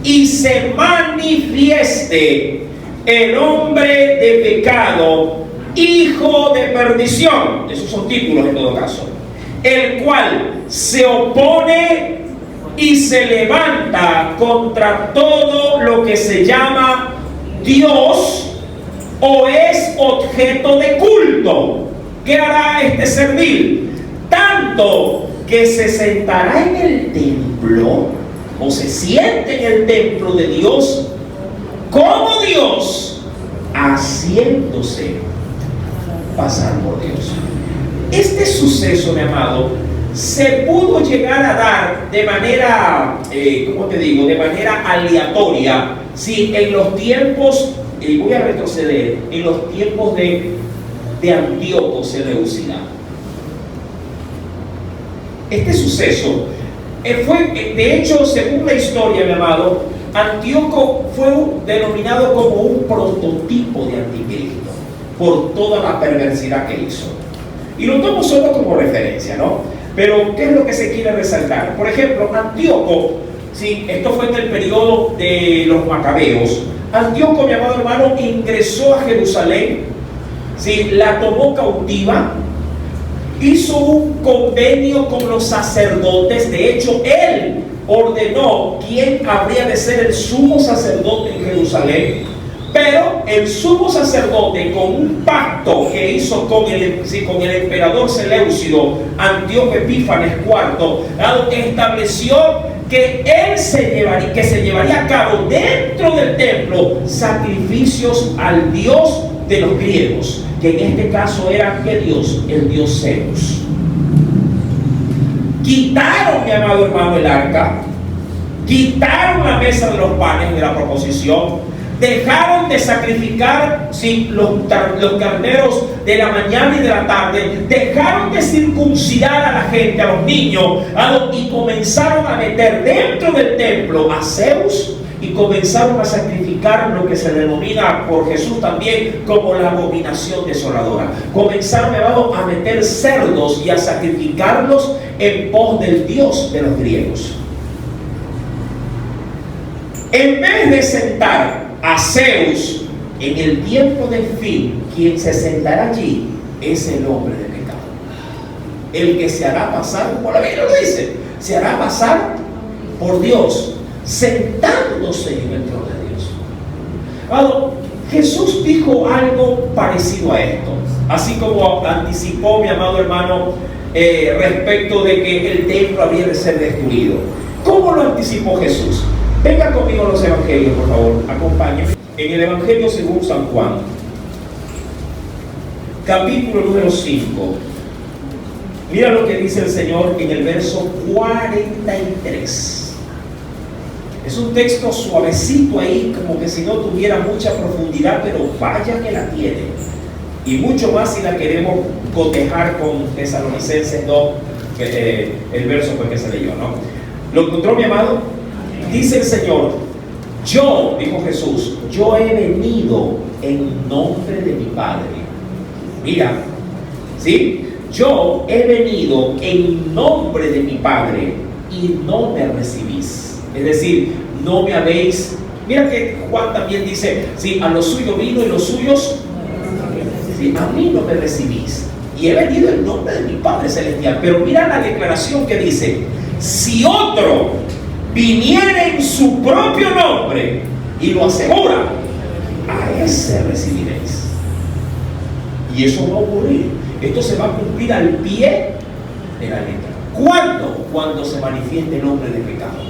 y se manifieste el hombre de pecado, hijo de perdición. Esos son títulos en todo caso. El cual se opone y se levanta contra todo lo que se llama Dios o es objeto de culto. ¿Qué hará este servil? Tanto que se sentará en el templo o se siente en el templo de Dios como Dios, haciéndose pasar por Dios. Este suceso, mi amado, se pudo llegar a dar de manera, de manera aleatoria, en los tiempos, voy a retroceder, en los tiempos de Antíoco Seleucida. Este suceso fue, de hecho, según la historia, mi amado, Antíoco fue denominado como un prototipo de anticristo por toda la perversidad que hizo. Y lo tomo solo como referencia, ¿no? Pero, ¿qué es lo que se quiere resaltar? Por ejemplo, Antíoco, esto fue en el periodo de los macabeos. Antíoco, mi amado hermano, ingresó a Jerusalén, la tomó cautiva, hizo un convenio con los sacerdotes. De hecho, él ordenó quién habría de ser el sumo sacerdote en Jerusalén. Pero el sumo sacerdote, con un pacto que hizo con el emperador Seleucido, Antíoco Epífanes IV, estableció que se llevaría a cabo dentro del templo sacrificios al dios de los griegos, que en este caso era ¿qué dios? El dios Zeus. Quitaron, mi amado hermano, el arca, quitaron la mesa de los panes de la proposición, dejaron de sacrificar los carneros de la mañana y de la tarde, dejaron de circuncidar a la gente, a los niños, y comenzaron a meter dentro del templo a Zeus, y comenzaron a sacrificar lo que se denomina por Jesús también como la abominación desoladora. Comenzaron, a meter cerdos y a sacrificarlos en pos del dios de los griegos. En vez de sentar a Zeus en el tiempo del fin, quien se sentará allí es el hombre de pecado, el que se hará pasar, como la Biblia lo dice, se hará pasar por Dios, sentándose en el trono de Dios. Jesús dijo algo parecido a esto, así como anticipó mi amado hermano respecto de que el templo había de ser destruido. ¿Cómo lo anticipó Jesús? Venga conmigo a los evangelios, por favor, acompáñenme. En el Evangelio según San Juan, capítulo número 5, mira lo que dice el Señor en el verso 43. Es un texto suavecito ahí, como que si no tuviera mucha profundidad, pero vaya que la tiene. Y mucho más si la queremos cotejar con Tesalonicenses 2, el verso pues que se leyó, ¿no? ¿Lo encontró, mi amado? Dice el Señor: yo, dijo Jesús, yo he venido en nombre de mi Padre. Mira, ¿sí? Yo he venido en nombre de mi Padre y no me recibís. Es decir, no me habéis. Mira que Juan también dice, sí, a los suyos vino y los suyos, sí, a mí no me recibís. Y he venido en nombre de mi Padre Celestial. Pero mira la declaración que dice: si otro viniera en su propio nombre y lo asegura, a ese recibiréis. Y eso va a ocurrir. Esto se va a cumplir al pie de la letra. ¿Cuándo? Cuando se manifieste el hombre de pecado.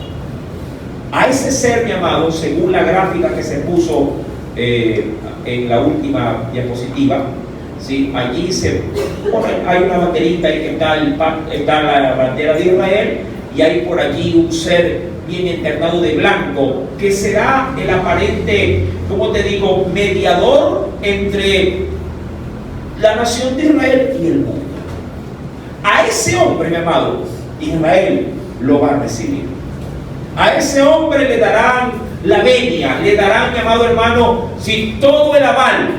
A ese ser, mi amado, según la gráfica que se puso en la última diapositiva, ¿sí? Allí hay una banderita ahí que está la bandera de Israel, y hay por allí un ser bien encarnado de blanco, que será el aparente, como te digo, mediador entre la nación de Israel y el mundo. A ese hombre, mi amado, Israel lo va a recibir. A ese hombre le darán la venia, le darán, mi amado hermano, sin todo el aval.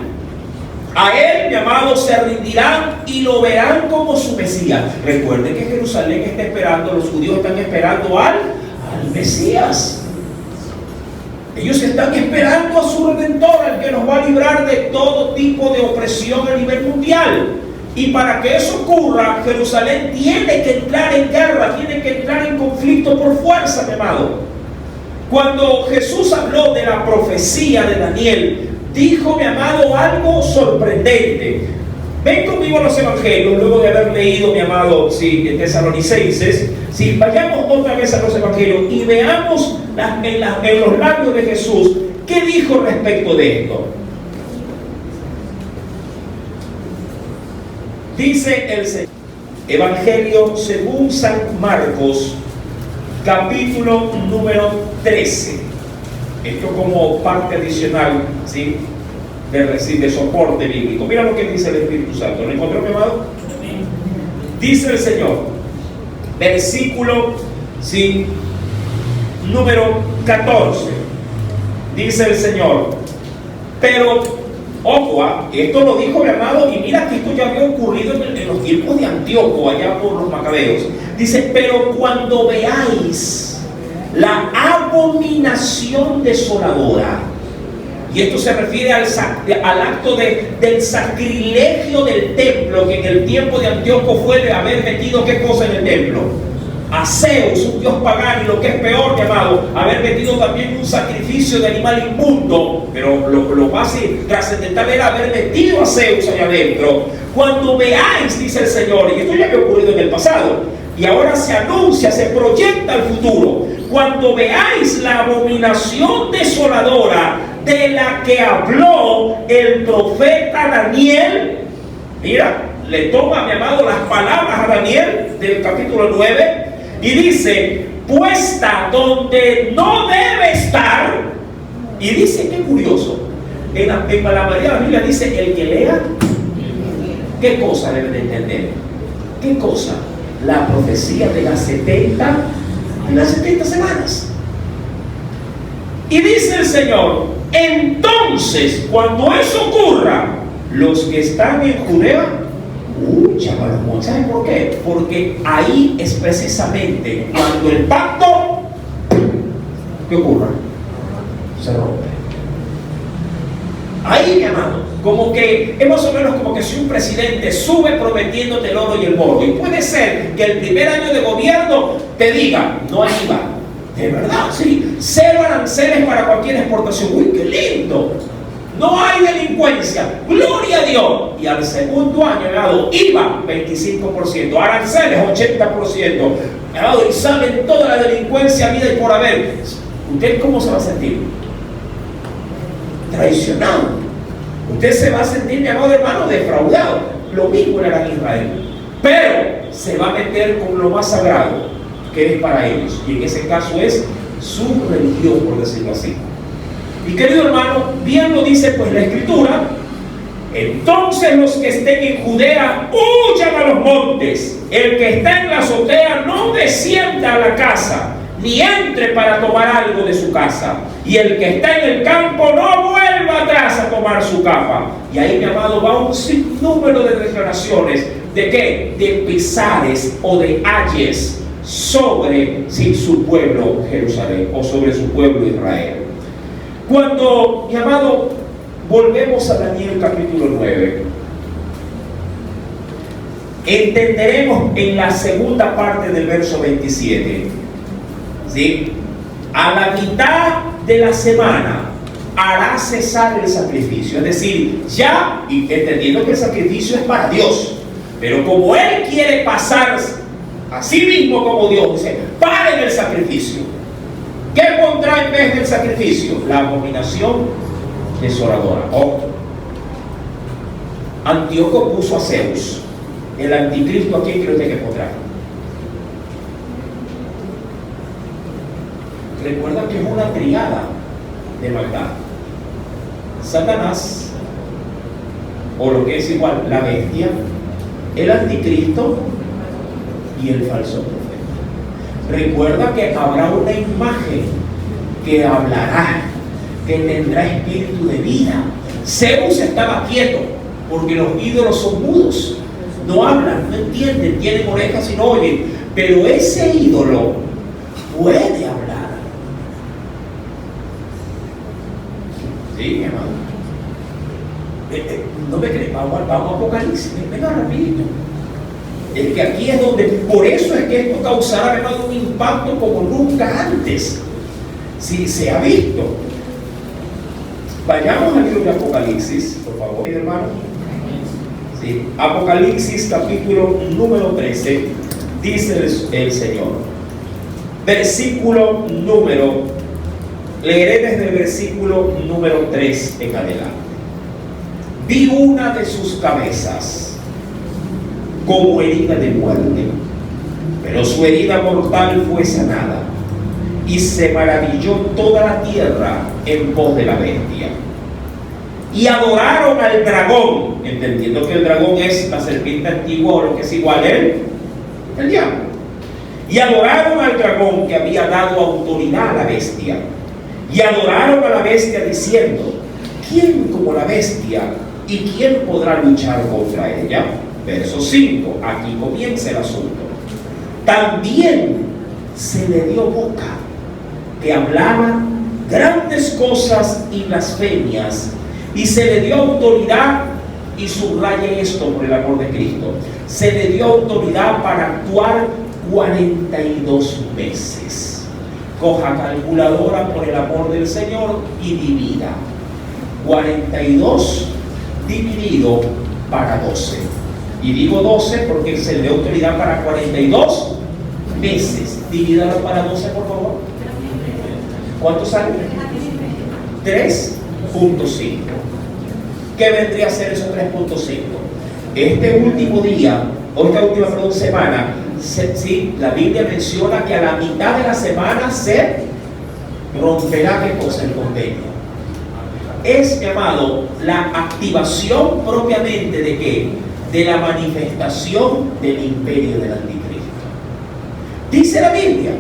A él, mi amado, se rendirán y lo verán como su Mesías. Recuerden que Jerusalén está esperando, los judíos están esperando al Mesías. Ellos están esperando a su Redentor, al que nos va a librar de todo tipo de opresión a nivel mundial. Y para que eso ocurra, Jerusalén tiene que entrar en guerra, tiene que entrar en conflicto por fuerza, mi amado. Cuando Jesús habló de la profecía de Daniel, dijo, mi amado, algo sorprendente. Ven conmigo a los evangelios, luego de haber leído, mi amado, sí, Tesalonicenses. Sí, vayamos otra vez a los evangelios y veamos en los labios de Jesús qué dijo respecto de esto. Dice el Señor, Evangelio según San Marcos, capítulo número 13. Esto como parte adicional, ¿sí?, de soporte bíblico. Mira lo que dice el Espíritu Santo. ¿Lo encontró, mi amado? Dice el Señor, versículo, ¿sí?, número 14. Dice el Señor, pero ojo, esto lo dijo, mi amado, y mira que esto ya había ocurrido en los tiempos de Antíoco, allá por los macabeos. Dice, pero cuando veáis la abominación desoladora, y esto se refiere al acto del sacrilegio del templo, que en el tiempo de Antíoco fue de haber metido ¿qué cosa en el templo? A Zeus, un dios pagano, y lo que es peor, mi amado, haber metido también un sacrificio de animal inmundo. Pero lo más trascendental era haber metido a Zeus allá adentro. Cuando veáis, dice el Señor, y esto ya había ocurrido en el pasado, y ahora se anuncia, se proyecta al futuro. Cuando veáis la abominación desoladora de la que habló el profeta Daniel, mira, le toma, mi amado, las palabras a Daniel del capítulo 9 y dice, puesta donde no debe estar. Y dice, qué curioso, en la mayoría de la Biblia dice, el que lea, ¿qué cosa debe de entender? ¿Qué cosa? La profecía de las 70 semanas. Y dice el Señor, entonces, cuando eso ocurra, los que están en Judea, ¿sabes por qué? Porque ahí es precisamente cuando el pacto, ¿qué ocurre? Se rompe. Ahí, mi amado, como que es más o menos como que si un presidente sube prometiéndote el oro y el moro, y puede ser que el primer año de gobierno te diga, no hay IVA, de verdad, sí, 0 aranceles para cualquier exportación, uy, qué lindo. no hay delincuencia, gloria a Dios. Y al segundo año, amado, IVA 25%, aranceles 80%, amado, y saben toda la delincuencia vida y por haber. ¿Usted cómo se va a sentir? Traicionado. Usted se va a sentir, mi amado hermano, defraudado. Lo mismo era en Israel. Pero se va a meter con lo más sagrado que es para ellos. Y en ese caso es su religión, por decirlo así. Y querido hermano, bien lo dice pues la Escritura. Entonces los que estén en Judea huyan a los montes. El que está en la azotea no descienda a la casa, ni entre para tomar algo de su casa. Y el que está en el campo no vuelva atrás a tomar su capa. Y ahí, mi amado, va un sinnúmero de declaraciones. ¿De qué? De pesares o de ayes sobre su pueblo Jerusalén o sobre su pueblo Israel. Cuando, mi amado, volvemos a Daniel capítulo 9, entenderemos en la segunda parte del verso 27, ¿sí? A la mitad de la semana hará cesar el sacrificio, es decir, ya, y entendiendo que el sacrificio es para Dios, pero como Él quiere pasar a sí mismo como Dios, dice, paren el sacrificio. ¿Qué pondrá en vez del sacrificio? La abominación desoladora. Antíoco puso a Zeus. El anticristo, ¿a quién cree usted que pondrá? Recuerda que es una triada de maldad. Satanás, o lo que es igual, la bestia, el anticristo y el falso profeta. Recuerda que habrá una imagen que hablará, que tendrá espíritu de vida. Zeus estaba quieto, porque los ídolos son mudos, no hablan, no entienden, tienen orejas y no oyen, pero ese ídolo puede hablar. Sí, mi amado. No me crees, vamos a Apocalipsis, venga rapidito. Es que aquí es donde, por eso es que esto causará, hermano, un impacto como nunca antes. Si se ha visto. Vayamos al libro de Apocalipsis, por favor, hermano. Sí. Apocalipsis capítulo número 13, dice el Señor. Versículo número, leeré desde el versículo número 3 en adelante. Vi una de sus cabezas como herida de muerte, pero su herida mortal fue sanada, y se maravilló toda la tierra en pos de la bestia. Y adoraron al dragón, entendiendo que el dragón es la serpiente antigua o lo que es igual a él, el diablo. Y adoraron al dragón que había dado autoridad a la bestia. Y adoraron a la bestia diciendo, ¿quién como la bestia? ¿Y quién podrá luchar contra ella? Verso 5, aquí comienza el asunto. También se le dio boca, que hablaba grandes cosas y blasfemias, y se le dio autoridad, y subraye esto por el amor de Cristo, se le dio autoridad para actuar 42 meses. Coja calculadora por el amor del Señor y divida. 42 dividido para 12. Y digo 12 porque se le dio autoridad para 42 meses. Divídalo para 12, por favor. ¿Cuánto sale? 3.5. ¿Qué vendría a ser eso 3.5? Este último día, o esta última semana, sí, la Biblia menciona que a la mitad de la semana se romperá, ¿qué cosa? El convenio. Es, llamado, la activación propiamente de ¿qué? De la manifestación del imperio del anticristo. Dice la Biblia,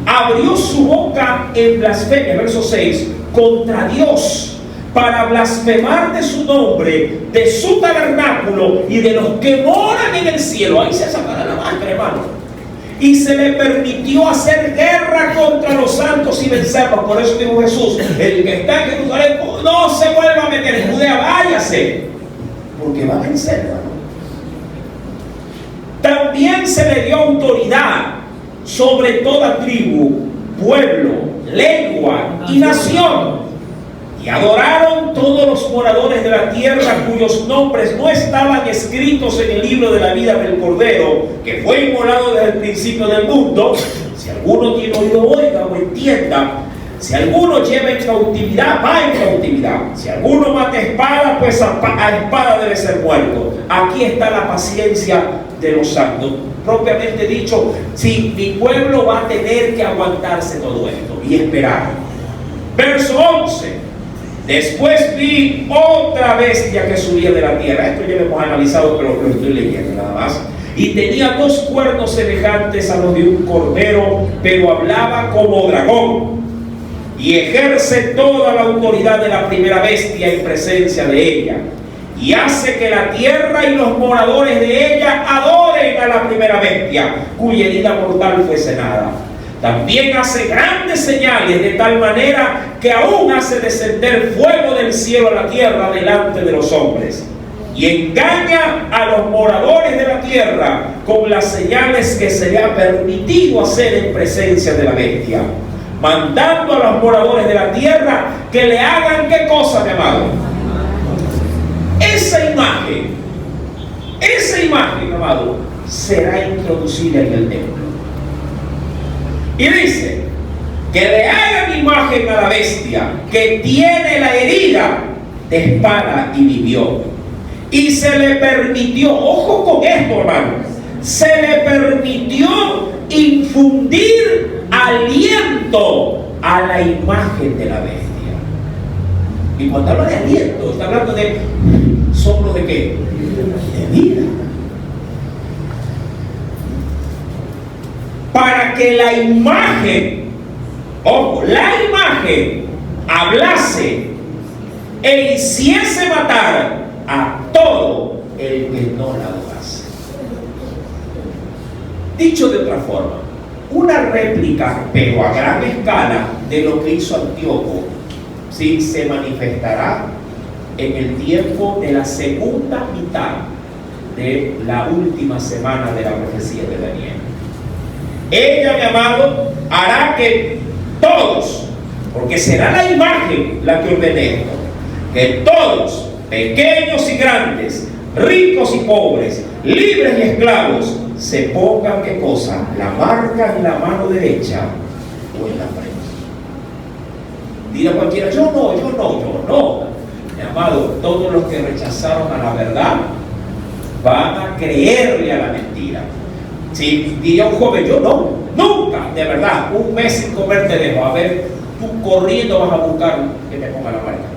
abrió su boca en blasfemia, verso 6, contra Dios, para blasfemar de su nombre, de su tabernáculo y de los que moran en el cielo. Ahí se sacará la máscara, hermano. Y se le permitió hacer guerra contra los santos y vencerlos. Por eso dijo Jesús, el que está en Jerusalén no se vuelva a meter en Judea, váyase, porque va a vencer, hermano. También se le dio autoridad sobre toda tribu, pueblo, lengua y nación. Y adoraron todos los moradores de la tierra cuyos nombres no estaban escritos en el libro de la vida del Cordero, que fue inmolado desde el principio del mundo. Si alguno tiene oído, oiga o entienda. Si alguno lleva en cautividad, va en cautividad. Si alguno mata espada, pues a espada debe ser muerto. Aquí está la paciencia de los santos. Propiamente dicho, si mi pueblo va a tener que aguantarse todo esto y esperar. Verso 11. Después vi otra bestia que subía de la tierra. Esto ya lo hemos analizado, pero lo estoy leyendo nada más. Y tenía 2 cuernos semejantes a los de un cordero, pero hablaba como dragón. Y ejerce toda la autoridad de la primera bestia en presencia de ella. Y hace que la tierra y los moradores de ella adoren a la primera bestia, cuya herida mortal fue sanada. También hace grandes señales, de tal manera que aún hace descender fuego del cielo a la tierra delante de los hombres. Y engaña a los moradores de la tierra con las señales que se le ha permitido hacer en presencia de la bestia, mandando a los moradores de la tierra que le hagan ¿qué cosa, mi amado? Esa imagen, mi amado, será introducida en el templo. Y dice que le hagan imagen a la bestia que tiene la herida de espada y vivió. Y se le permitió, ojo con esto, hermano, se le permitió infundir aliento a la imagen de la bestia. Y cuando habla de aliento, está hablando de soplo de ¿qué? De vida. Para que la imagen, ojo, la imagen hablase e hiciese matar a todo el que no la adorase. Dicho de otra forma, una réplica, pero a gran escala, de lo que hizo Antíoco, sí, se manifestará en el tiempo de la segunda mitad de la última semana de la profecía de Daniel. Ella, mi amado, hará que todos, porque será la imagen la que ordene esto, que todos, pequeños y grandes, ricos y pobres, libres y esclavos, se pongan ¿qué cosa? La marca en la mano derecha o en la frente. Dirá cualquiera, yo no. Mi amado, todos los que rechazaron a la verdad van a creerle a la mentira. Si diría un joven, yo no, nunca, de verdad, un mes sin comer te dejo. A ver, tú corriendo vas a buscar que te ponga la marca.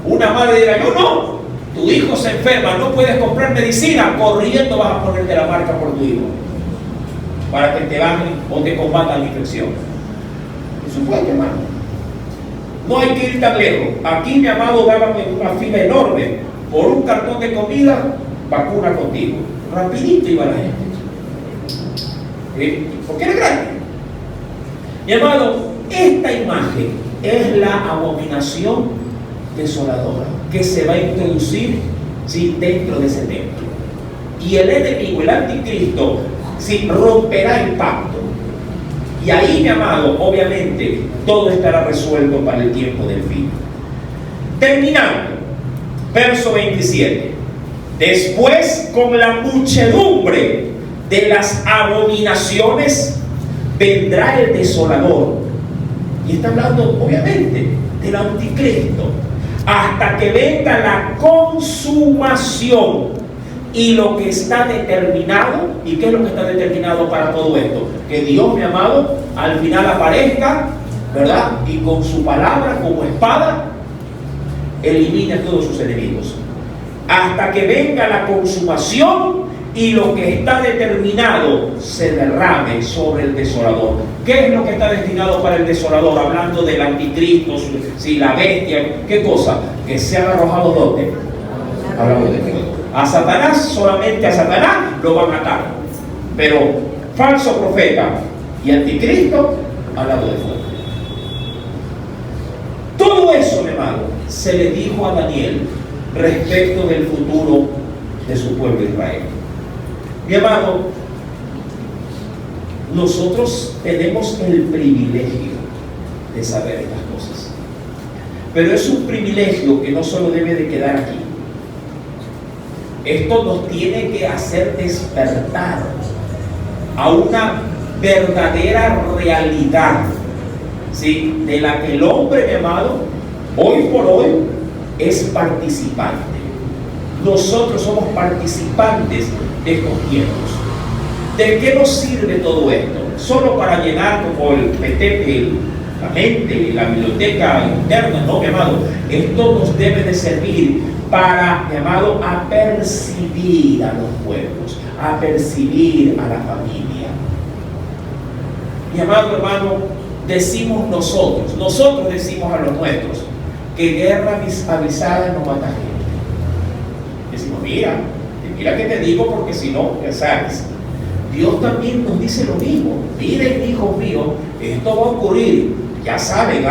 Una madre dirá, yo no, tu hijo se enferma, no puedes comprar medicina, corriendo vas a ponerte la marca por tu hijo, para que te bajen o te combatan la infección. Eso puede, hermano. No hay que ir tan lejos. Aquí, mi amado, daban una fila enorme por un cartón de comida, vacuna contigo. Rapidito iba la gente. Porque era grande. Mi amado, esta imagen es la abominación desoladora que se va a introducir, ¿sí?, dentro de ese templo. Y el enemigo, el anticristo, ¿sí?, romperá el pacto. Y ahí, mi amado, obviamente, todo estará resuelto para el tiempo del fin. Terminando, verso 27. Después, con la muchedumbre de las abominaciones, vendrá el desolador. Y está hablando, obviamente, del anticristo. Hasta que venga la consumación. Y lo que está determinado, ¿y qué es lo que está determinado para todo esto? Que Dios, mi amado, al final aparezca, ¿verdad? Y con su palabra como espada elimine a todos sus enemigos. Hasta que venga la consumación y lo que está determinado se derrame sobre el desolador. ¿Qué es lo que está destinado para el desolador? Hablando del anticristo, si la bestia, ¿qué cosa? Que sean arrojados ¿dónde? Hablamos de fuego. A Satanás, solamente a Satanás lo van a matar. Pero falso profeta y anticristo, hablando de fuego. Todo eso, mi hermano, se le dijo a Daniel respecto del futuro de su pueblo Israel. Mi amado, nosotros tenemos el privilegio de saber estas cosas. Pero es un privilegio que no solo debe de quedar aquí. Esto nos tiene que hacer despertar a una verdadera realidad, ¿sí?, de la que el hombre, mi amado, hoy por hoy es participante. Nosotros somos participantes de estos tiempos. ¿De qué nos sirve todo esto? Solo para llenar como el petete, la mente, la biblioteca interna. No, mi amado, esto nos debe de servir para, mi amado, apercibir a los pueblos, apercibir a la familia. Mi amado hermano, decimos nosotros decimos a los nuestros que guerra avisada no mata gente. Decimos, mira que te digo, porque si no, ya sabes. Dios también nos dice lo mismo. Miren, hijos míos, esto va a ocurrir. Ya saben,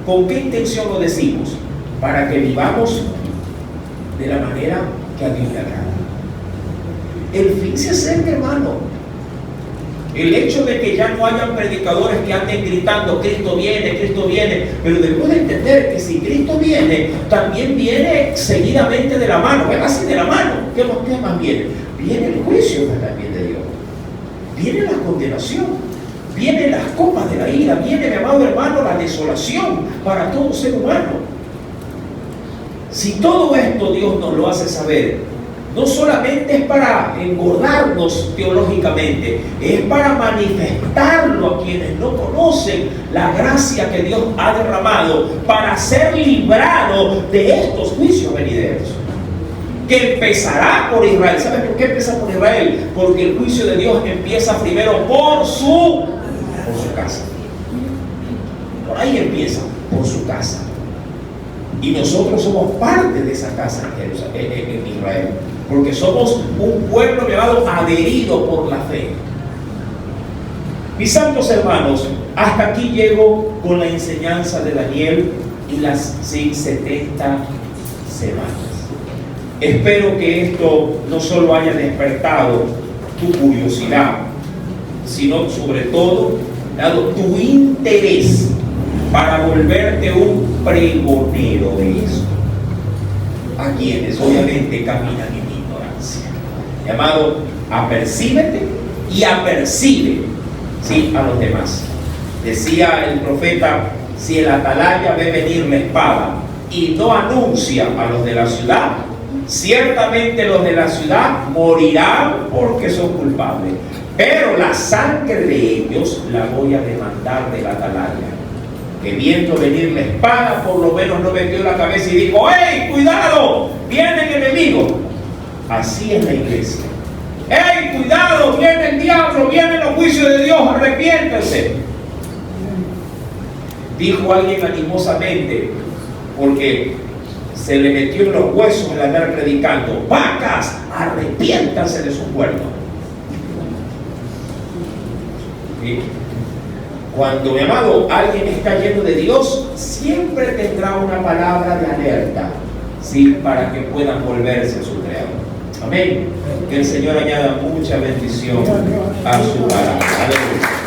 ¿con qué intención lo decimos? Para que vivamos de la manera que a Dios le agrada. El fin se acerca, hermano. El hecho de que ya no hayan predicadores que anden gritando Cristo viene, pero debemos de entender que si Cristo viene, también viene seguidamente de la mano. ¿Qué así de la mano? ¿Qué más viene? Viene el juicio también de Dios. Viene la condenación. Vienen las copas de la ira. Viene, mi amado hermano, la desolación para todo ser humano. Si todo esto Dios nos lo hace saber, no solamente es para engordarnos teológicamente, es para manifestarlo a quienes no conocen la gracia que Dios ha derramado para ser librado de estos juicios venideros. Que empezará por Israel. ¿Sabes por qué empieza por Israel? Porque el juicio de Dios empieza primero por su casa. Por ahí empieza, por su casa. Y nosotros somos parte de esa casa en Israel. Porque somos un pueblo llamado adherido por la fe. Mis santos hermanos, hasta aquí llego con la enseñanza de Daniel y las 70 semanas. Espero que esto no solo haya despertado tu curiosidad, sino sobre todo dado tu interés para volverte un pregonero de esto, a quienes obviamente caminan en ignorancia. Llamado, apercíbete y apercibe, ¿sí?, a los demás. Decía el profeta, si el atalaya ve venir la espada y no anuncia a los de la ciudad, ciertamente los de la ciudad morirán porque son culpables, pero la sangre de ellos la voy a demandar del atalaya, que viendo venir la espada por lo menos no metió la cabeza y dijo, ¡hey, cuidado! ¡Viene el enemigo! Así es la iglesia. ¡Hey, cuidado! ¡Viene el diablo! ¡Vienen los juicios de Dios! ¡Arrepiéntense! Dijo alguien animosamente, porque se le metió en los huesos el andar predicando, ¡vacas! ¡Arrepiéntanse de sus muertos! ¿Sí? Cuando, mi amado, alguien está lleno de Dios, siempre tendrá una palabra de alerta, ¿sí?, para que puedan volverse a su creador. Amén. Que el Señor añada mucha bendición a su palabra. Aleluya.